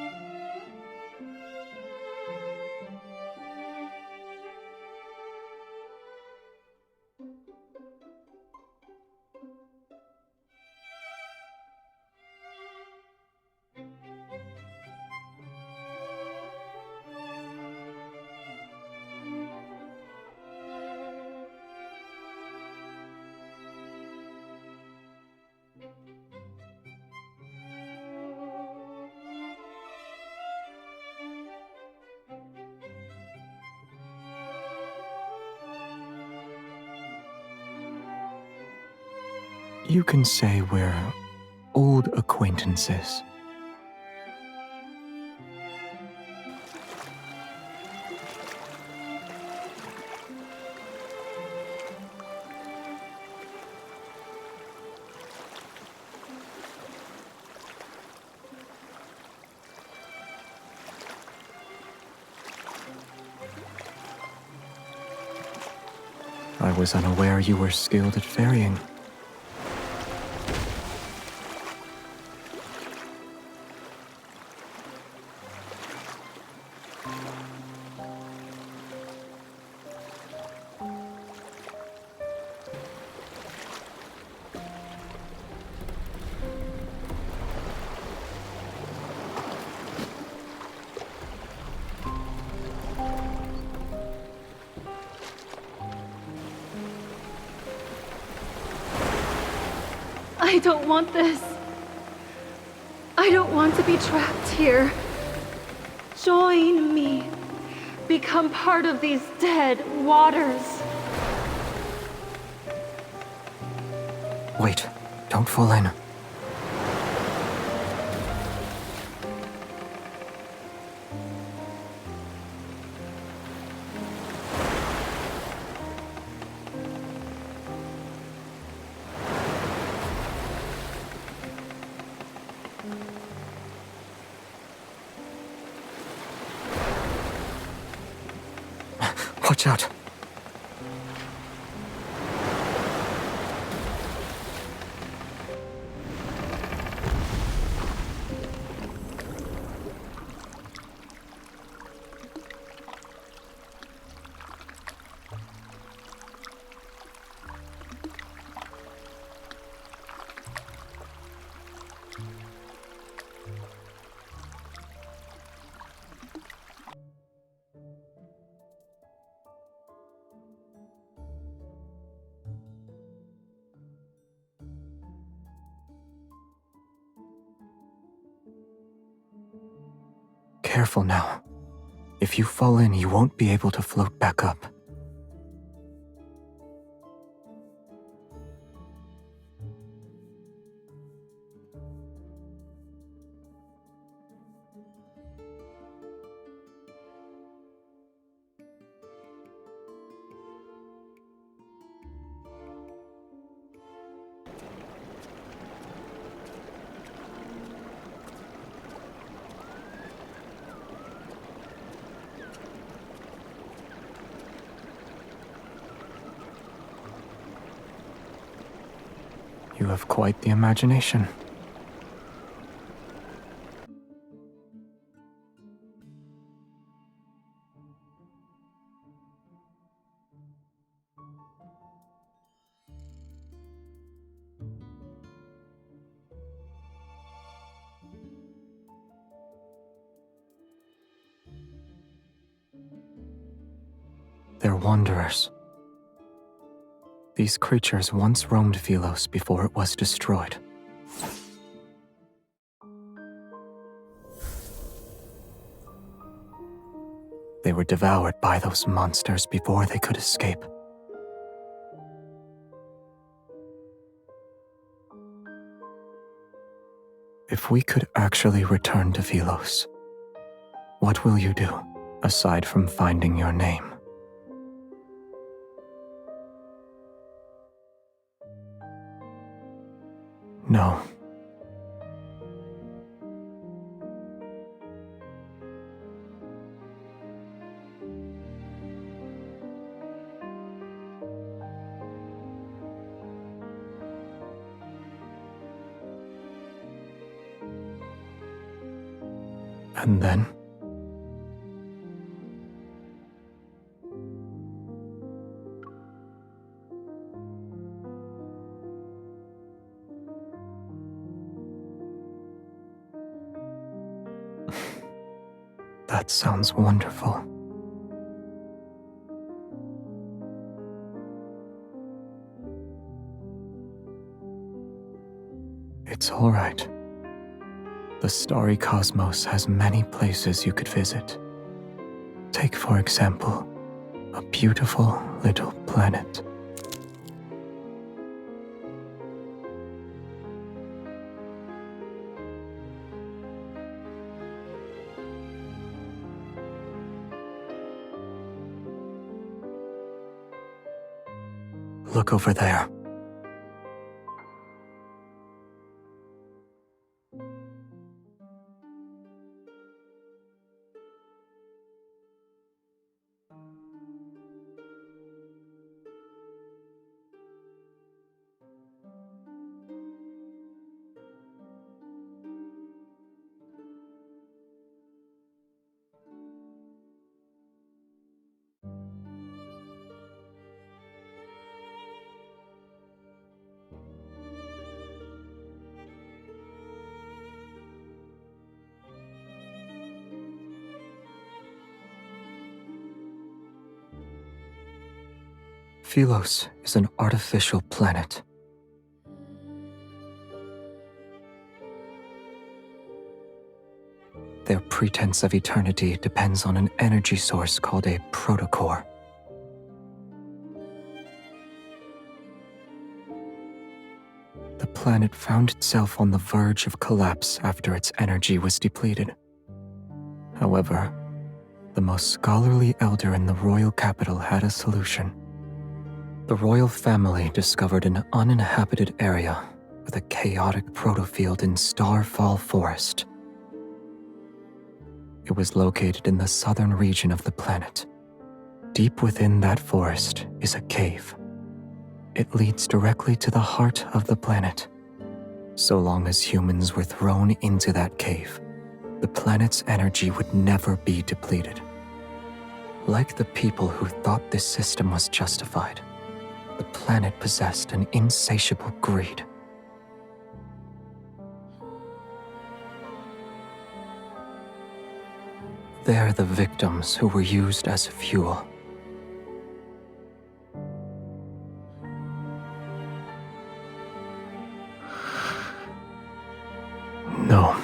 A: You can say we're old acquaintances. I was unaware you were skilled at ferrying.
Q: I don't want this. I don't want to be trapped here. Join me. Become part of these dead waters.
A: Wait, don't fall in. Watch out. Careful now. If you fall in, you won't be able to float back up. You have quite the imagination. wanderers. These creatures once roamed Philos before it was destroyed. They were devoured by those monsters before they could escape. If we could actually return to Philos, what will you do, aside from finding your name? No. And then? That sounds wonderful. It's all right. The starry cosmos has many places you could visit. Take, for example, a beautiful little planet. Look over there. Philos is an artificial planet. Their pretense of eternity depends on an energy source called a protocore. The planet found itself on the verge of collapse after its energy was depleted. However, the most scholarly elder in the royal capital had a solution. The royal family discovered an uninhabited area with a chaotic protofield in Starfall Forest. It was located in the southern region of the planet. Deep within that forest is a cave. It leads directly to the heart of the planet. So long as humans were thrown into that cave, the planet's energy would never be depleted. Like the people who thought this system was justified, the planet possessed an insatiable greed. They're the victims who were used as fuel. No.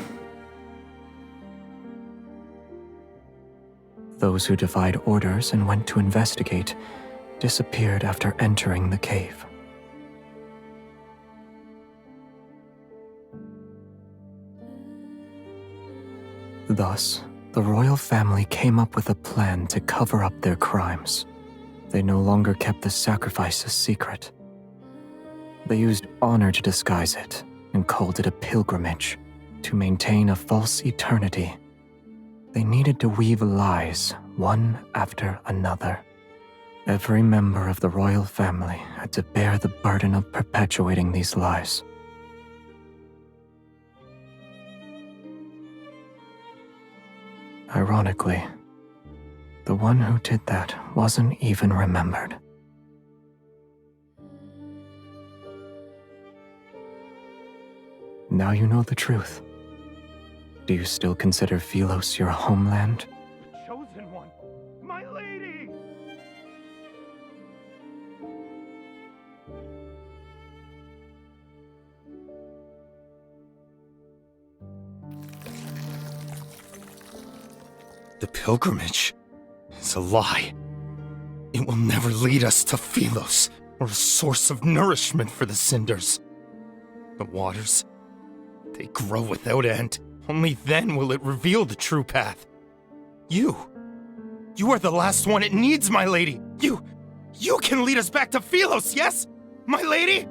A: Those who defied orders and went to investigate disappeared after entering the cave. Thus, the royal family came up with a plan to cover up their crimes. They no longer kept the sacrifices secret. They used honor to disguise it and called it a pilgrimage to maintain a false eternity. They needed to weave lies, one after another. Every member of the royal family had to bear the burden of perpetuating these lies. Ironically, the one who did that wasn't even remembered. Now you know the truth. Do you still consider Philos your homeland?
M: Chosen one, my lady!
O: pilgrimage is a lie. It will never lead us to Philos, or a source of nourishment for the cinders. The waters, they grow without end. Only then will it reveal the true path. You are the last one it needs, my lady. You can lead us back to Philos, yes? My lady?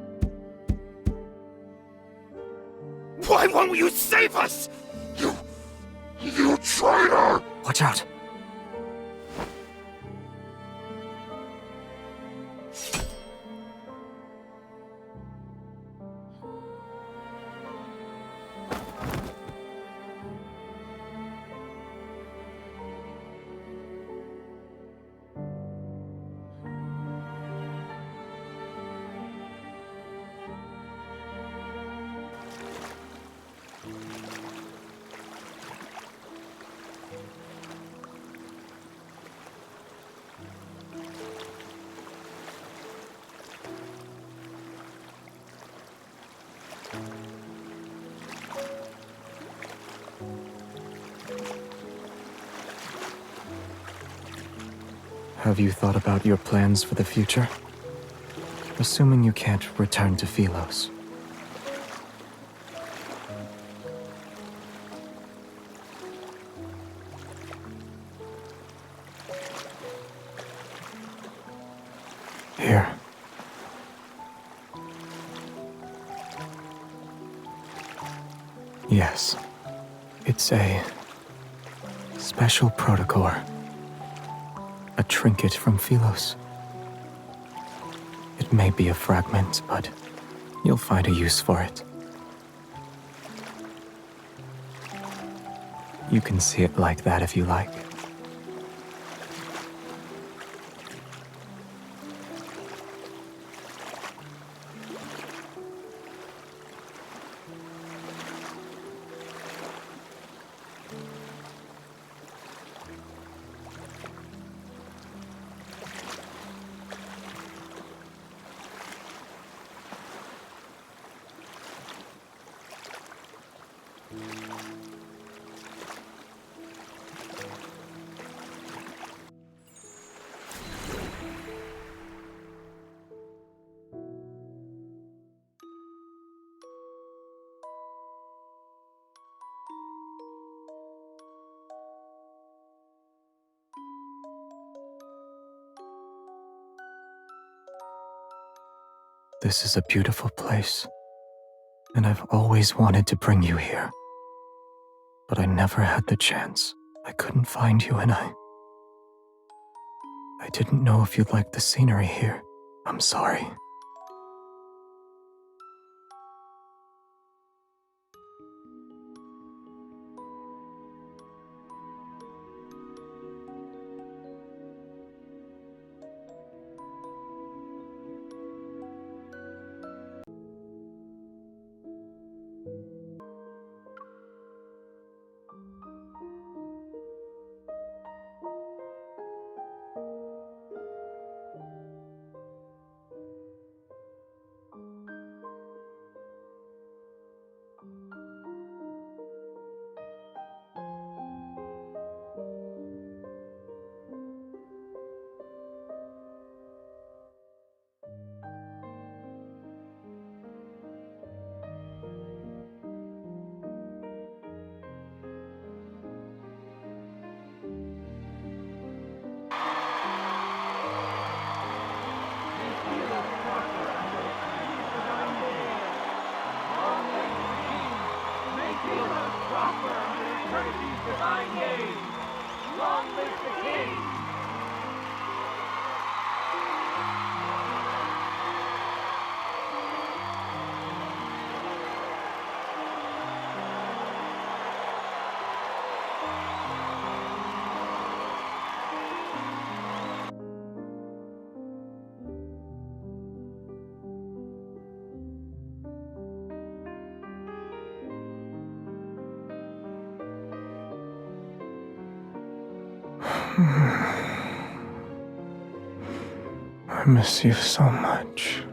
O: Why won't you save us? You traitor!
A: Watch out. Have you thought about your plans for the future? Assuming you can't return to Philos. Here. Yes. It's a special protocore. A trinket from Philos. It may be a fragment, but you'll find a use for it. You can see it like that if you like. This is a beautiful place, and I've always wanted to bring you here. But I never had the chance. I couldn't find you, and I didn't know if you'd like the scenery here. I'm sorry. I miss you so much.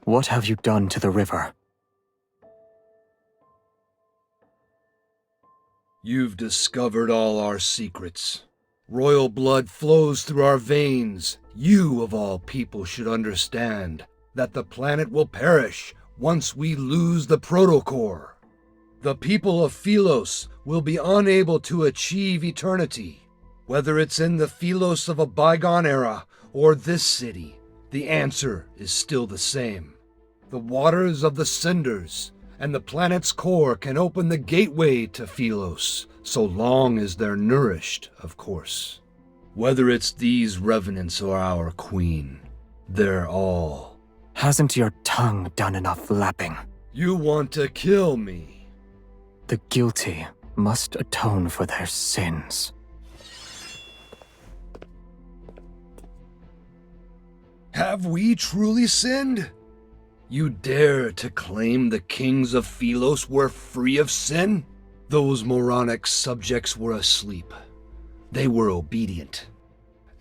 A: What have you done to the river?
B: You've discovered all our secrets. Royal blood flows through our veins. You, of all people, should understand that the planet will perish once we lose the protocore. The people of Philos will be unable to achieve eternity. Whether it's in the Philos of a bygone era or this city, the answer is still the same. The waters of the cinders and the planet's core can open the gateway to Philos, so long as they're nourished, of course. Whether it's these revenants or our queen, they're all...
A: Hasn't your tongue done enough lapping?
B: You want to kill me?
A: The guilty must atone for their sins.
B: Have we truly sinned? You dare to claim the kings of Philos were free of sin? Those moronic subjects were asleep. They were obedient,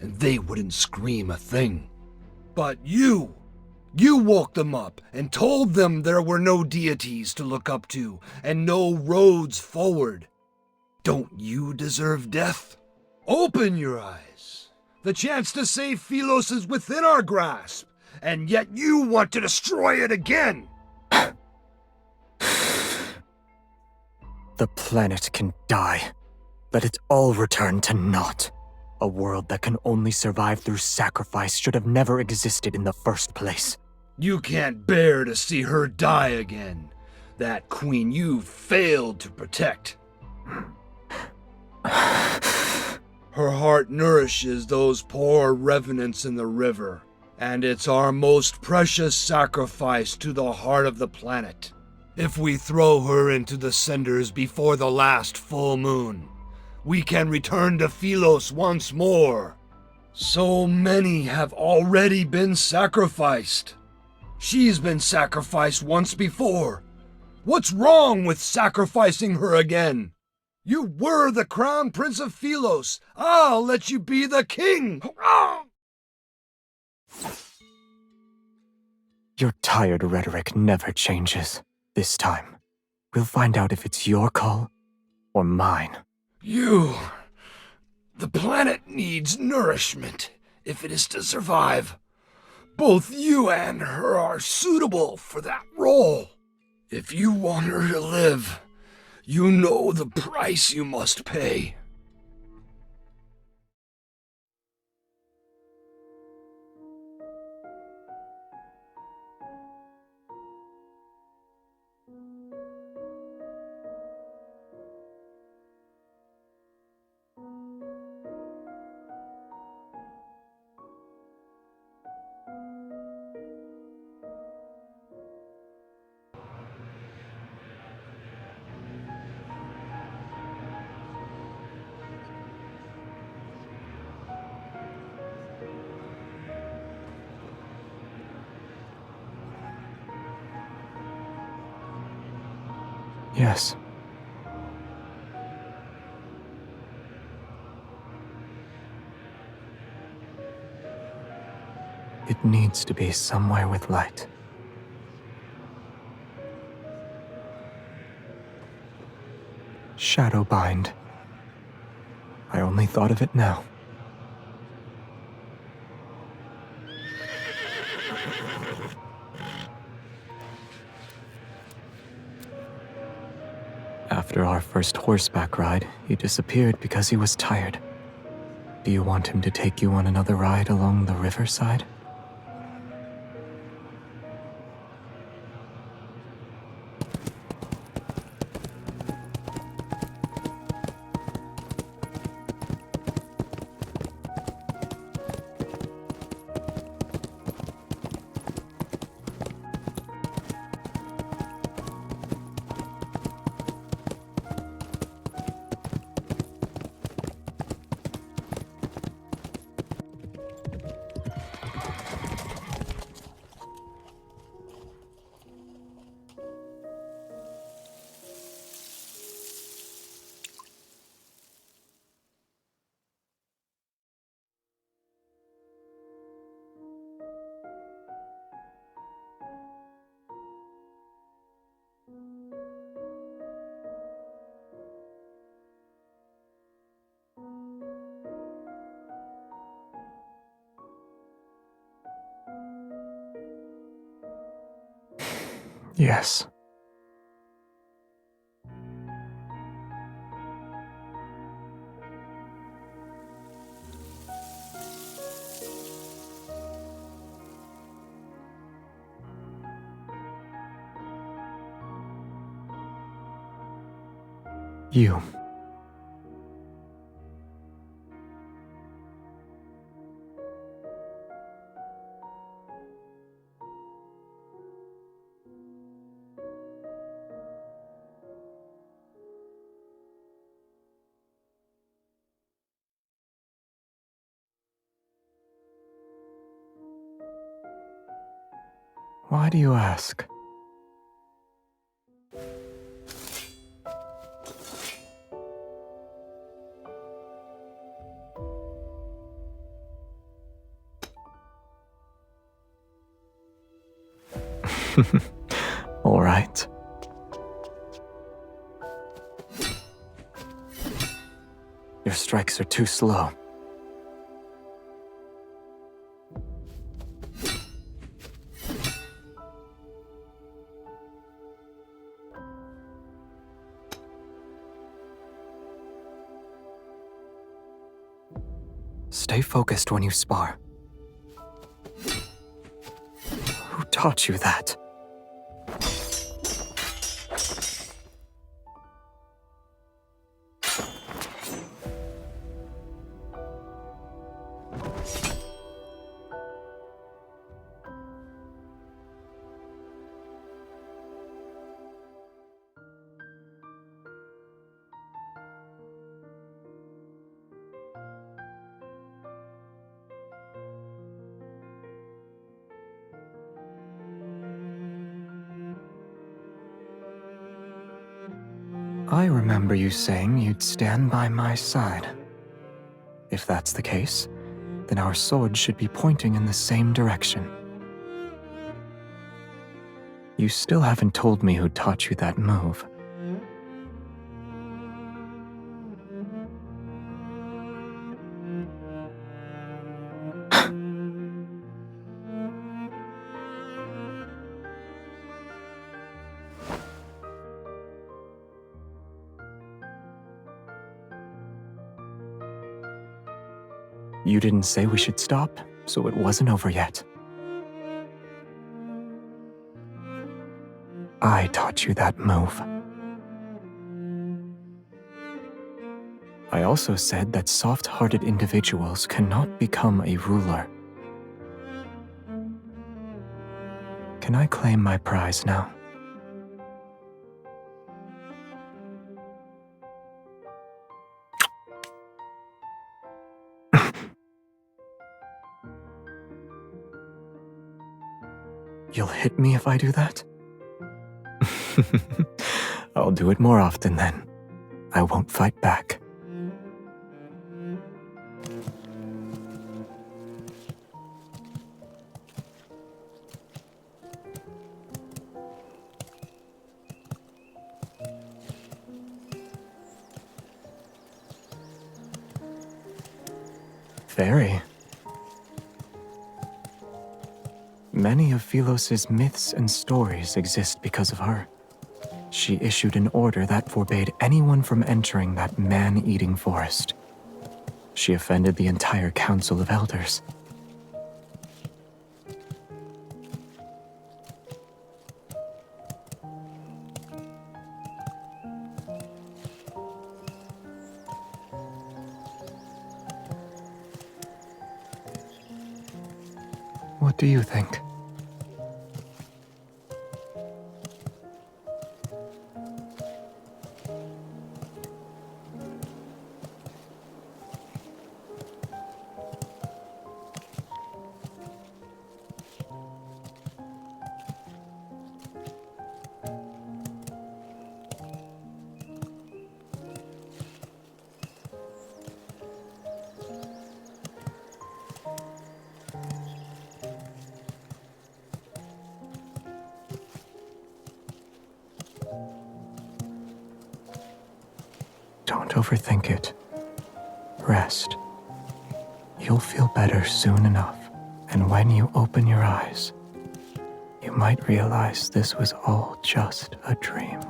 B: and they wouldn't scream a thing. But you woke them up and told them there were no deities to look up to and no roads forward. Don't you deserve death? Open your eyes. The chance to save Philos is within our grasp, and yet you want to destroy it again!
A: The planet can die. Let it all return to naught. A world that can only survive through sacrifice should have never existed in the first place.
B: You can't bear to see her die again. That queen you failed to protect. Her heart nourishes those poor revenants in the river, and it's our most precious sacrifice to the heart of the planet. If we throw her into the cinders before the last full moon, we can return to Philos once more. So many have already been sacrificed. She's been sacrificed once before. What's wrong with sacrificing her again? You were the crown prince of Philos. I'll let you be the king.
A: Your tired rhetoric never changes. This time, we'll find out if it's your call or mine.
B: The planet needs nourishment if it is to survive. Both you and her are suitable for that role. If you want her to live, you know the price you must pay.
A: Yes. It needs to be somewhere with light. Shadowbind. I only thought of it now. After our first horseback ride, he disappeared because he was tired. Do you want him to take you on another ride along the riverside? Yes. You. Why do you ask? All right. Your strikes are too slow. Stay focused when you spar. Who taught you that? I remember you saying you'd stand by my side. If that's the case, then our swords should be pointing in the same direction. You still haven't told me who taught you that move. You didn't say we should stop, so it wasn't over yet. I taught you that move. I also said that soft-hearted individuals cannot become a ruler. Can I claim my prize now? You'll hit me if I do that? I'll do it more often then. I won't fight back. Very. Many of Philos's myths and stories exist because of her. She issued an order that forbade anyone from entering that man-eating forest. She offended the entire Council of Elders. What do you think? Don't overthink it. Rest. You'll feel better soon enough, and when you open your eyes, you might realize this was all just a dream.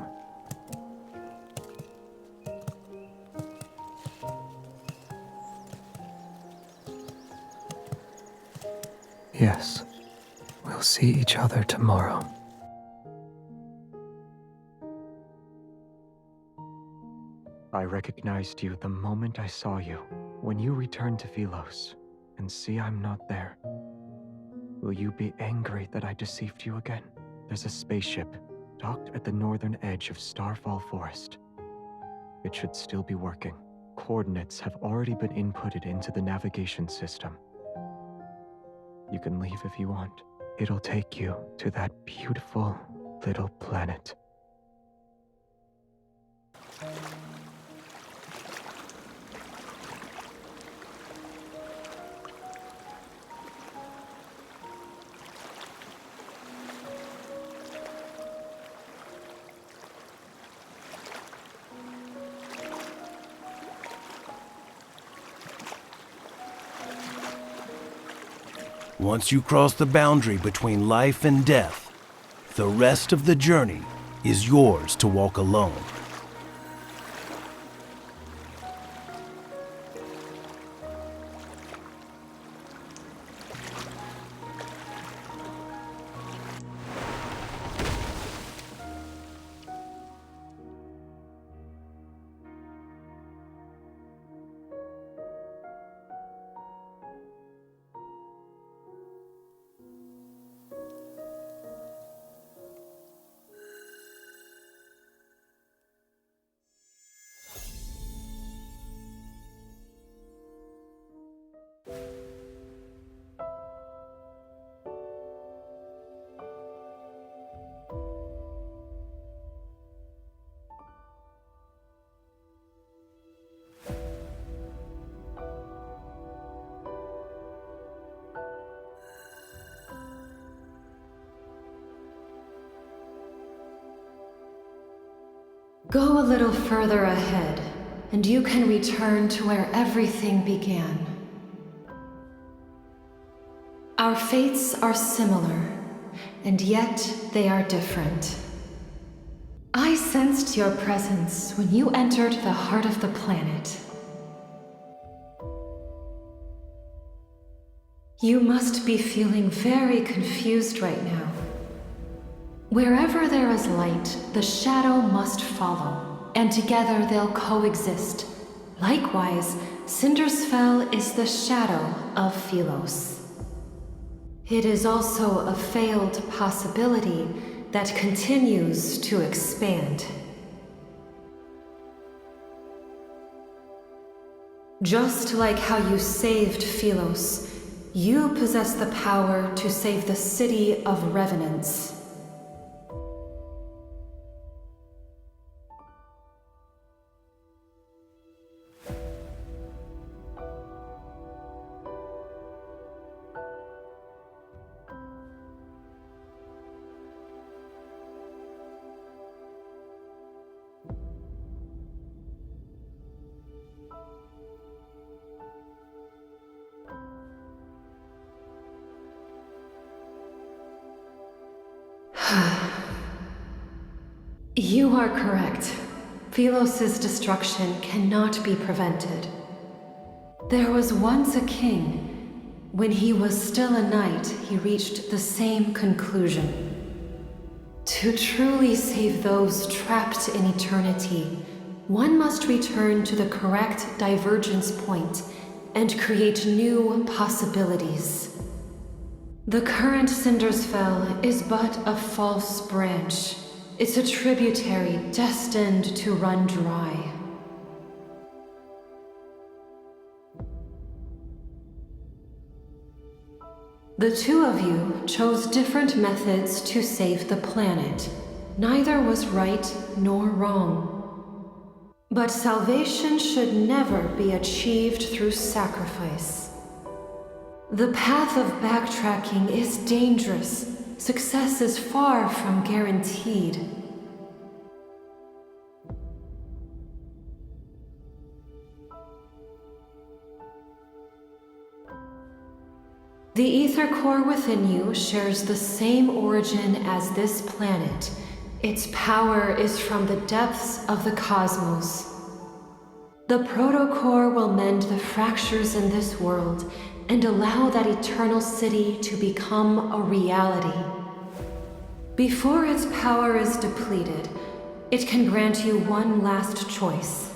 A: Yes, we'll see each other tomorrow. I recognized you the moment I saw you, when you returned to Philos, and see I'm not there. Will you be angry that I deceived you again? There's a spaceship docked at the northern edge of Starfall Forest. It should still be working. Coordinates have already been inputted into the navigation system. You can leave if you want. It'll take you to that beautiful little planet.
K: Once you cross the boundary between life and death, the rest of the journey is yours to walk alone.
U: Go a little further ahead, and you can return to where everything began. Our fates are similar, and yet they are different. I sensed your presence when you entered the heart of the planet. You must be feeling very confused right now. Wherever there is light, the shadow must follow, and together they'll coexist. Likewise, Cindersfell is the shadow of Philos. It is also a failed possibility that continues to expand. Just like how you saved Philos, you possess the power to save the city of Revenants. You are correct. Philos' destruction cannot be prevented. There was once a king. When he was still a knight, he reached the same conclusion. To truly save those trapped in eternity, one must return to the correct divergence point and create new possibilities. The current Cindersfell is but a false branch. It's a tributary destined to run dry. The two of you chose different methods to save the planet. Neither was right nor wrong. But salvation should never be achieved through sacrifice. The path of backtracking is dangerous. Success is far from guaranteed. The ether core within you shares the same origin as this planet. Its power is from the depths of the cosmos. The protocore will mend the fractures in this world and allow that eternal city to become a reality. Before its power is depleted, it can grant you one last choice.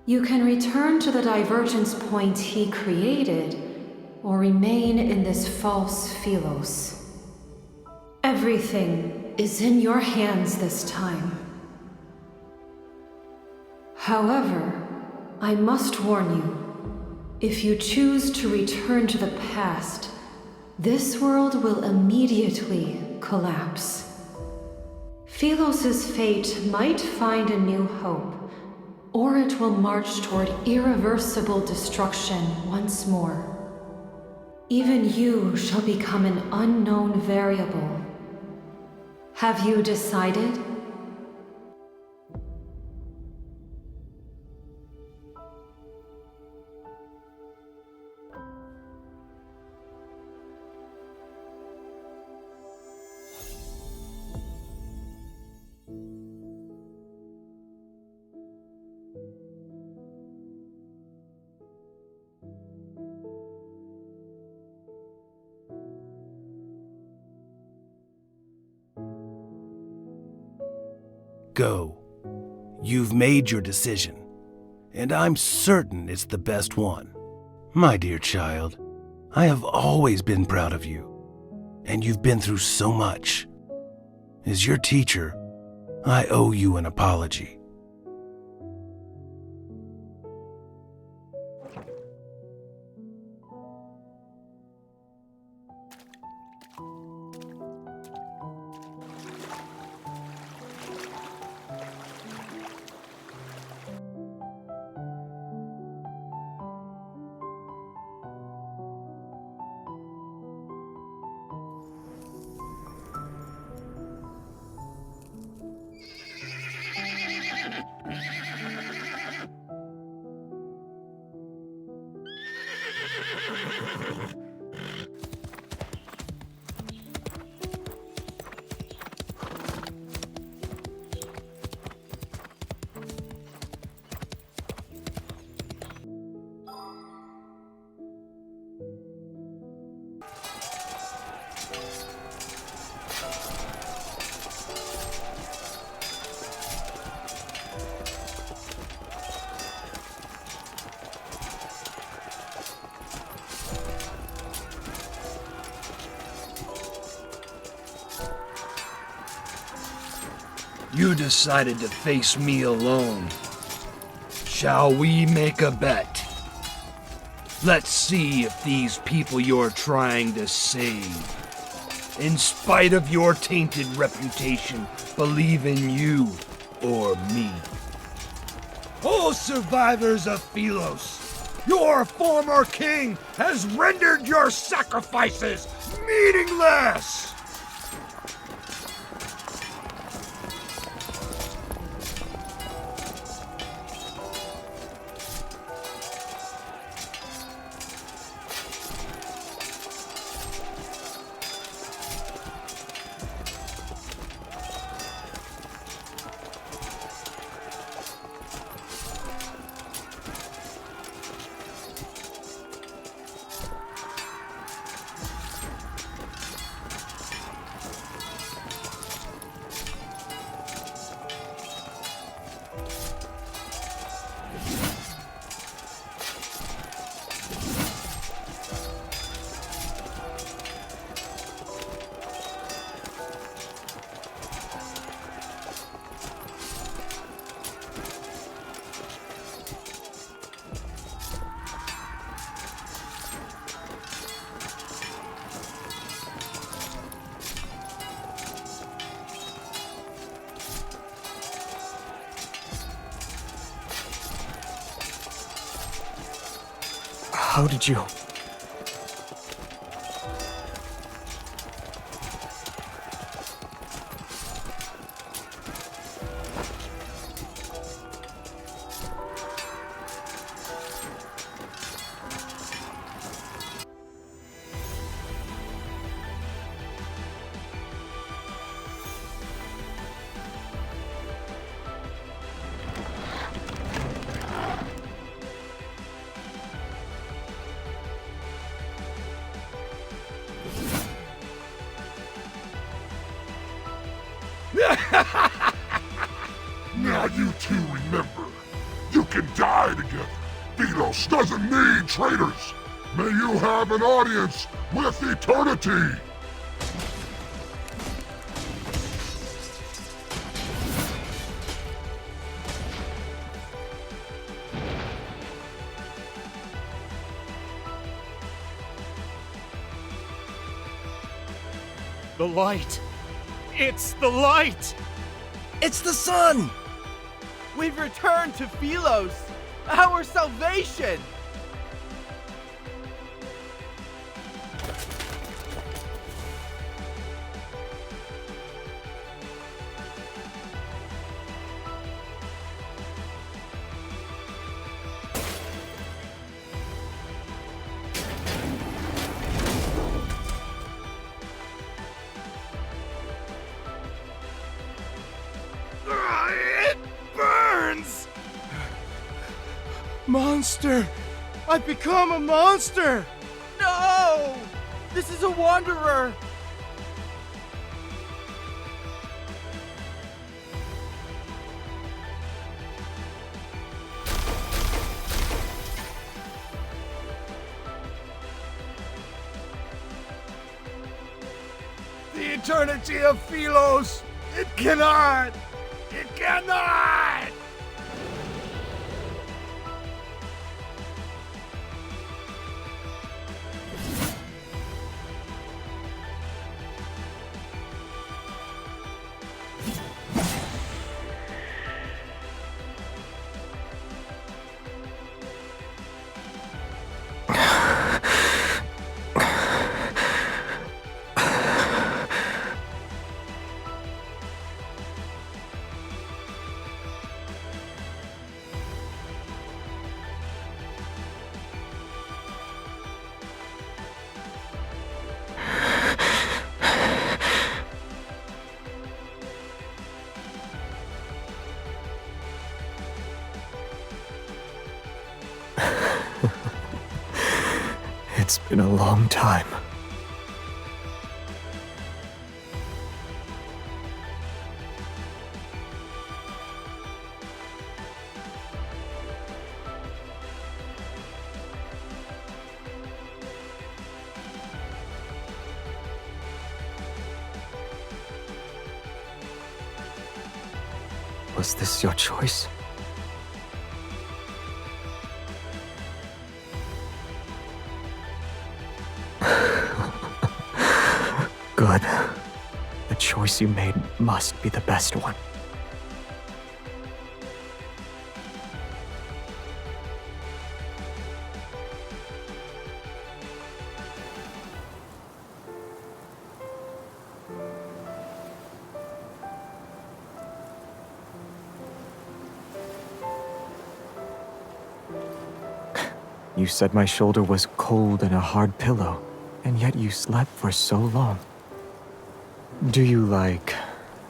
U: You can return to the divergence point he created, or remain in this false Philos. Everything is in your hands this time. However, I must warn you, if you choose to return to the past, this world will immediately collapse. Philos' fate might find a new hope, or it will march toward irreversible destruction once more. Even you shall become an unknown variable. Have you decided?
K: Go. You've made your decision, and I'm certain it's the best one. My dear child, I have always been proud of you, and you've been through so much. As your teacher, I owe you an apology.
B: You decided to face me alone. Shall we make a bet? Let's see if these people you're trying to save, in spite of your tainted reputation, believe in you or me. O survivors of Philos, your former king has rendered your sacrifices meaningless!
A: How did you...
E: two remember. You can die together. Philos doesn't need traitors. May you have an audience with eternity.
D: The light! It's the light!
O: It's the sun!
H: We've returned to Philos, our salvation!
D: It burns! Monster! I've become a monster!
H: No! This is a wanderer!
B: The eternity of Philos! It cannot! It cannot!
A: It's been a long time. Was this your choice? Good. The choice you made must be the best one. You said my shoulder was cold and a hard pillow, and yet you slept for so long. Do you like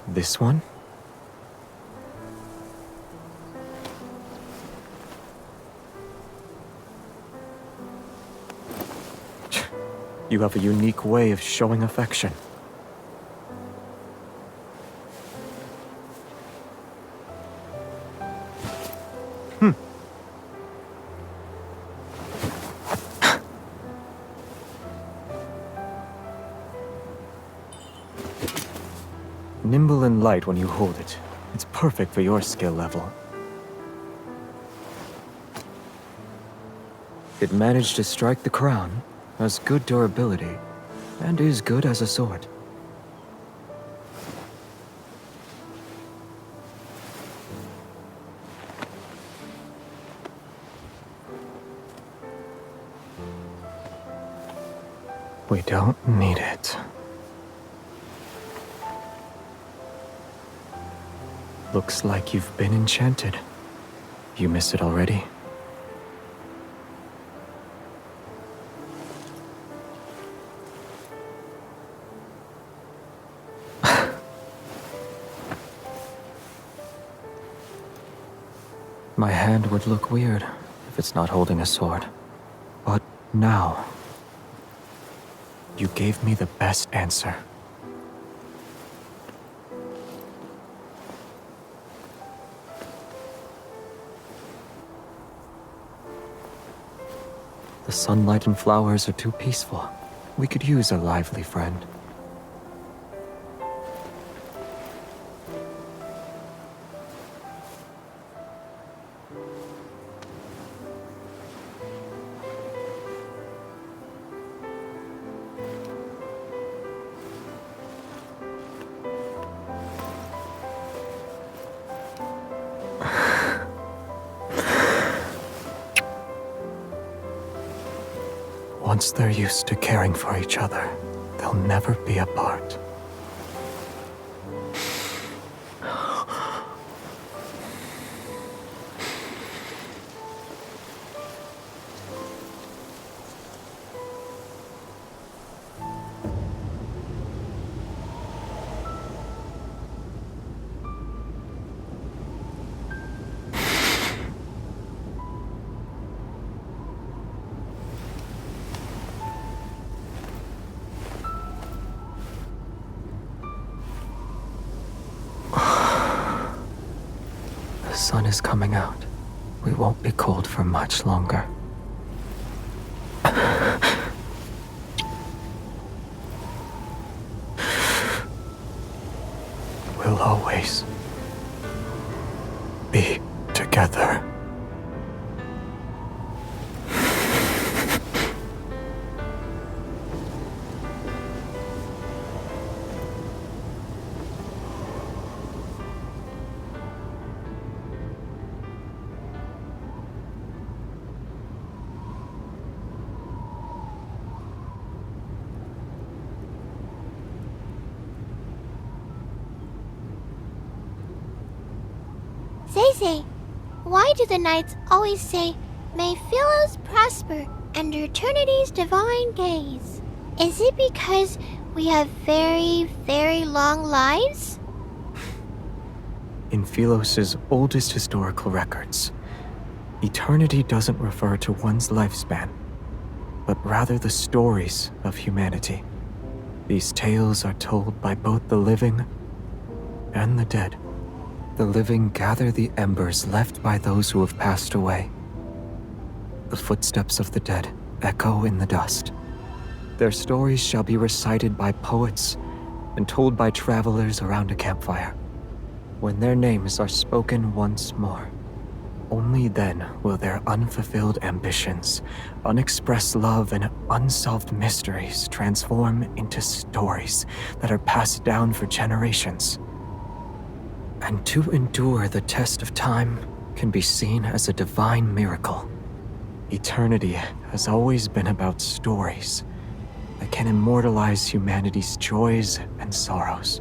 A: this one? You have a unique way of showing affection. Nimble and light when you hold it. It's perfect for your skill level. It managed to strike the crown, has good durability, and is good as a sword. We don't need it. Looks like you've been enchanted. You miss it already? My hand would look weird if it's not holding a sword. But now, you gave me the best answer. sunlight and flowers are too peaceful. We could use a lively friend. Once they're used to caring for each other, they'll never be apart. The sun is coming out. We won't be cold for much longer. We'll always be together.
P: Zayne, why do the knights always say, "May Philos prosper under eternity's divine gaze"? Is it because we have very, very long lives?
A: In Philos' oldest historical records, eternity doesn't refer to one's lifespan, but rather the stories of humanity. These tales are told by both the living and the dead. The living gather the embers left by those who have passed away. The footsteps of the dead echo in the dust. Their stories shall be recited by poets and told by travelers around a campfire. When their names are spoken once more, only then will their unfulfilled ambitions, unexpressed love, and unsolved mysteries transform into stories that are passed down for generations. And to endure the test of time can be seen as a divine miracle. Eternity has always been about stories that can immortalize humanity's joys and sorrows.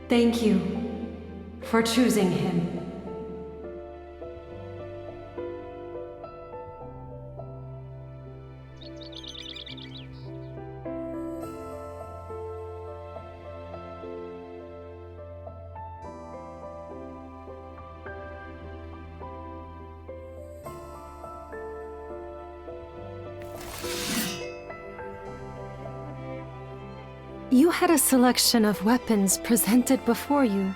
U: Thank you for choosing him. You had a selection of weapons presented before you.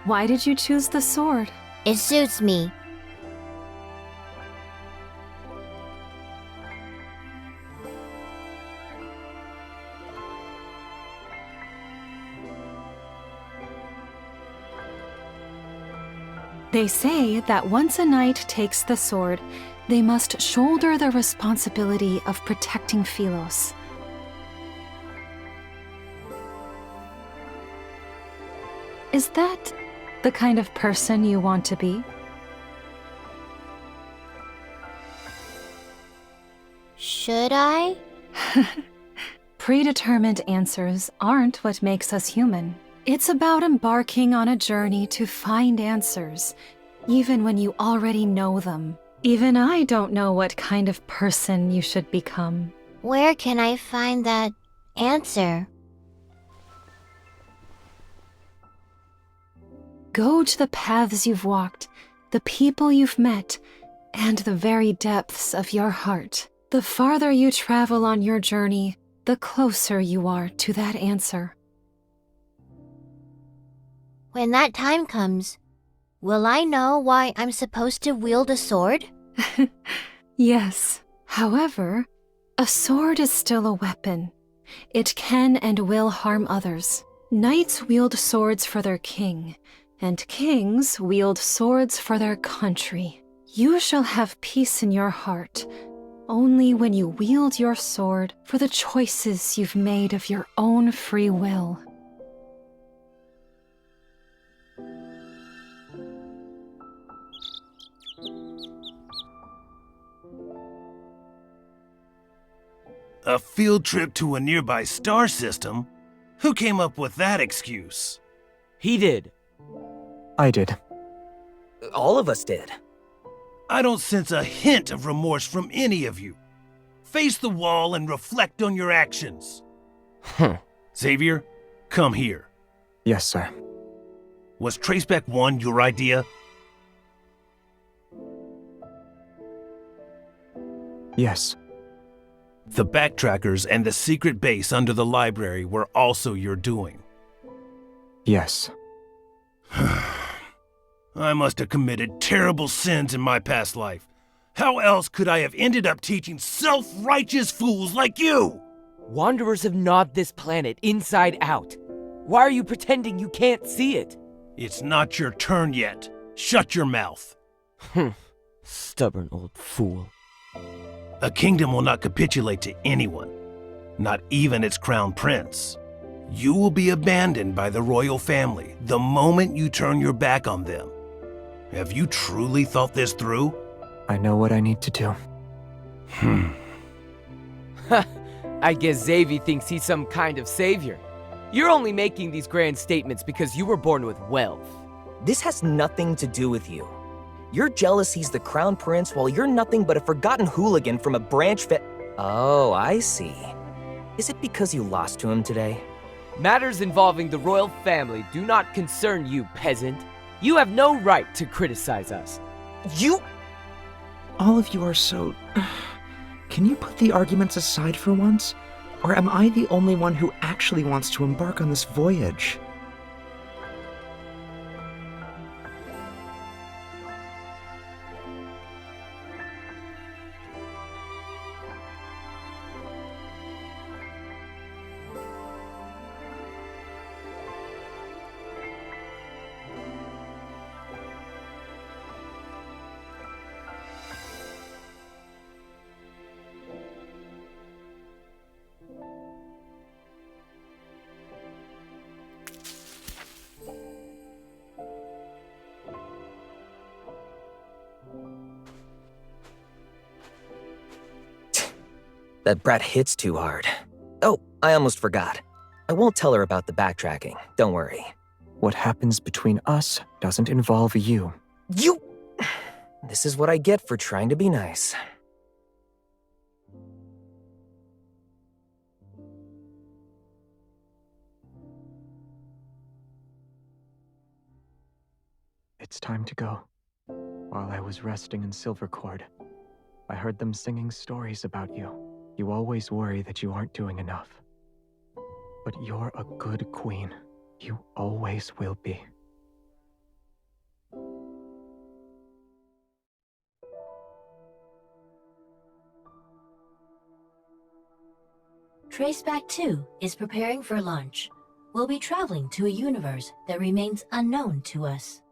U: Why did you choose the sword?
P: It suits me.
U: They say that once a knight takes the sword, they must shoulder the responsibility of protecting Philos. Is that the kind of person you want to be?
P: Should I?
U: Predetermined answers aren't what makes us human. It's about embarking on a journey to find answers, even when you already know them. Even I don't know what kind of person you should become.
P: Where can I find that answer?
U: Go to the paths you've walked, the people you've met, and the very depths of your heart. The farther you travel on your journey, the closer you are to that answer.
P: When that time comes, will I know why I'm supposed to wield a sword?
U: Yes. However, a sword is still a weapon. It can and will harm others. Knights wield swords for their king, and kings wield swords for their country. You shall have peace in your heart only when you wield your sword for the choices you've made of your own free will.
K: A field trip to a nearby star system? Who came up with that excuse?
H: He did.
A: I did.
S: All of us did.
K: I don't sense a hint of remorse from any of you. Face the wall and reflect on your actions. Xavier, come here.
A: Yes, sir.
K: Was Traceback 1 your idea?
A: Yes.
K: The backtrackers and the secret base under the library were also your doing.
A: Yes.
K: I must have committed terrible sins in my past life. How else could I have ended up teaching self-righteous fools like you?
H: Wanderers have gnawed this planet inside out. Why are you pretending you can't see it?
K: It's not your turn yet. Shut your mouth.
H: Stubborn old fool.
K: A kingdom will not capitulate to anyone, not even its crown prince. You will be abandoned by the royal family the moment you turn your back on them. Have you truly thought this through?
A: I know what I need to do.
H: I guess Xavier thinks he's some kind of savior. You're only making these grand statements because you were born with wealth.
S: This has nothing to do with you. You're jealous he's the crown prince while you're nothing but a forgotten hooligan from a branch Oh, I see. Is it because you lost to him today?
H: Matters involving the royal family do not concern you, peasant. You have no right to criticize us.
S: You...
J: All of you are so... Can you put the arguments aside for once? Or am I the only one who actually wants to embark on this voyage?
S: That brat hits too hard. Oh, I almost forgot. I won't tell her about the backtracking, don't worry.
A: What happens between us doesn't involve you.
S: You... This is what I get for trying to be nice.
A: It's time to go. While I was resting in Silvercord, I heard them singing stories about you. You always worry that you aren't doing enough. But you're a good queen. You always will be.
V: Traceback 2 is preparing for launch. We'll be traveling to a universe that remains unknown to us.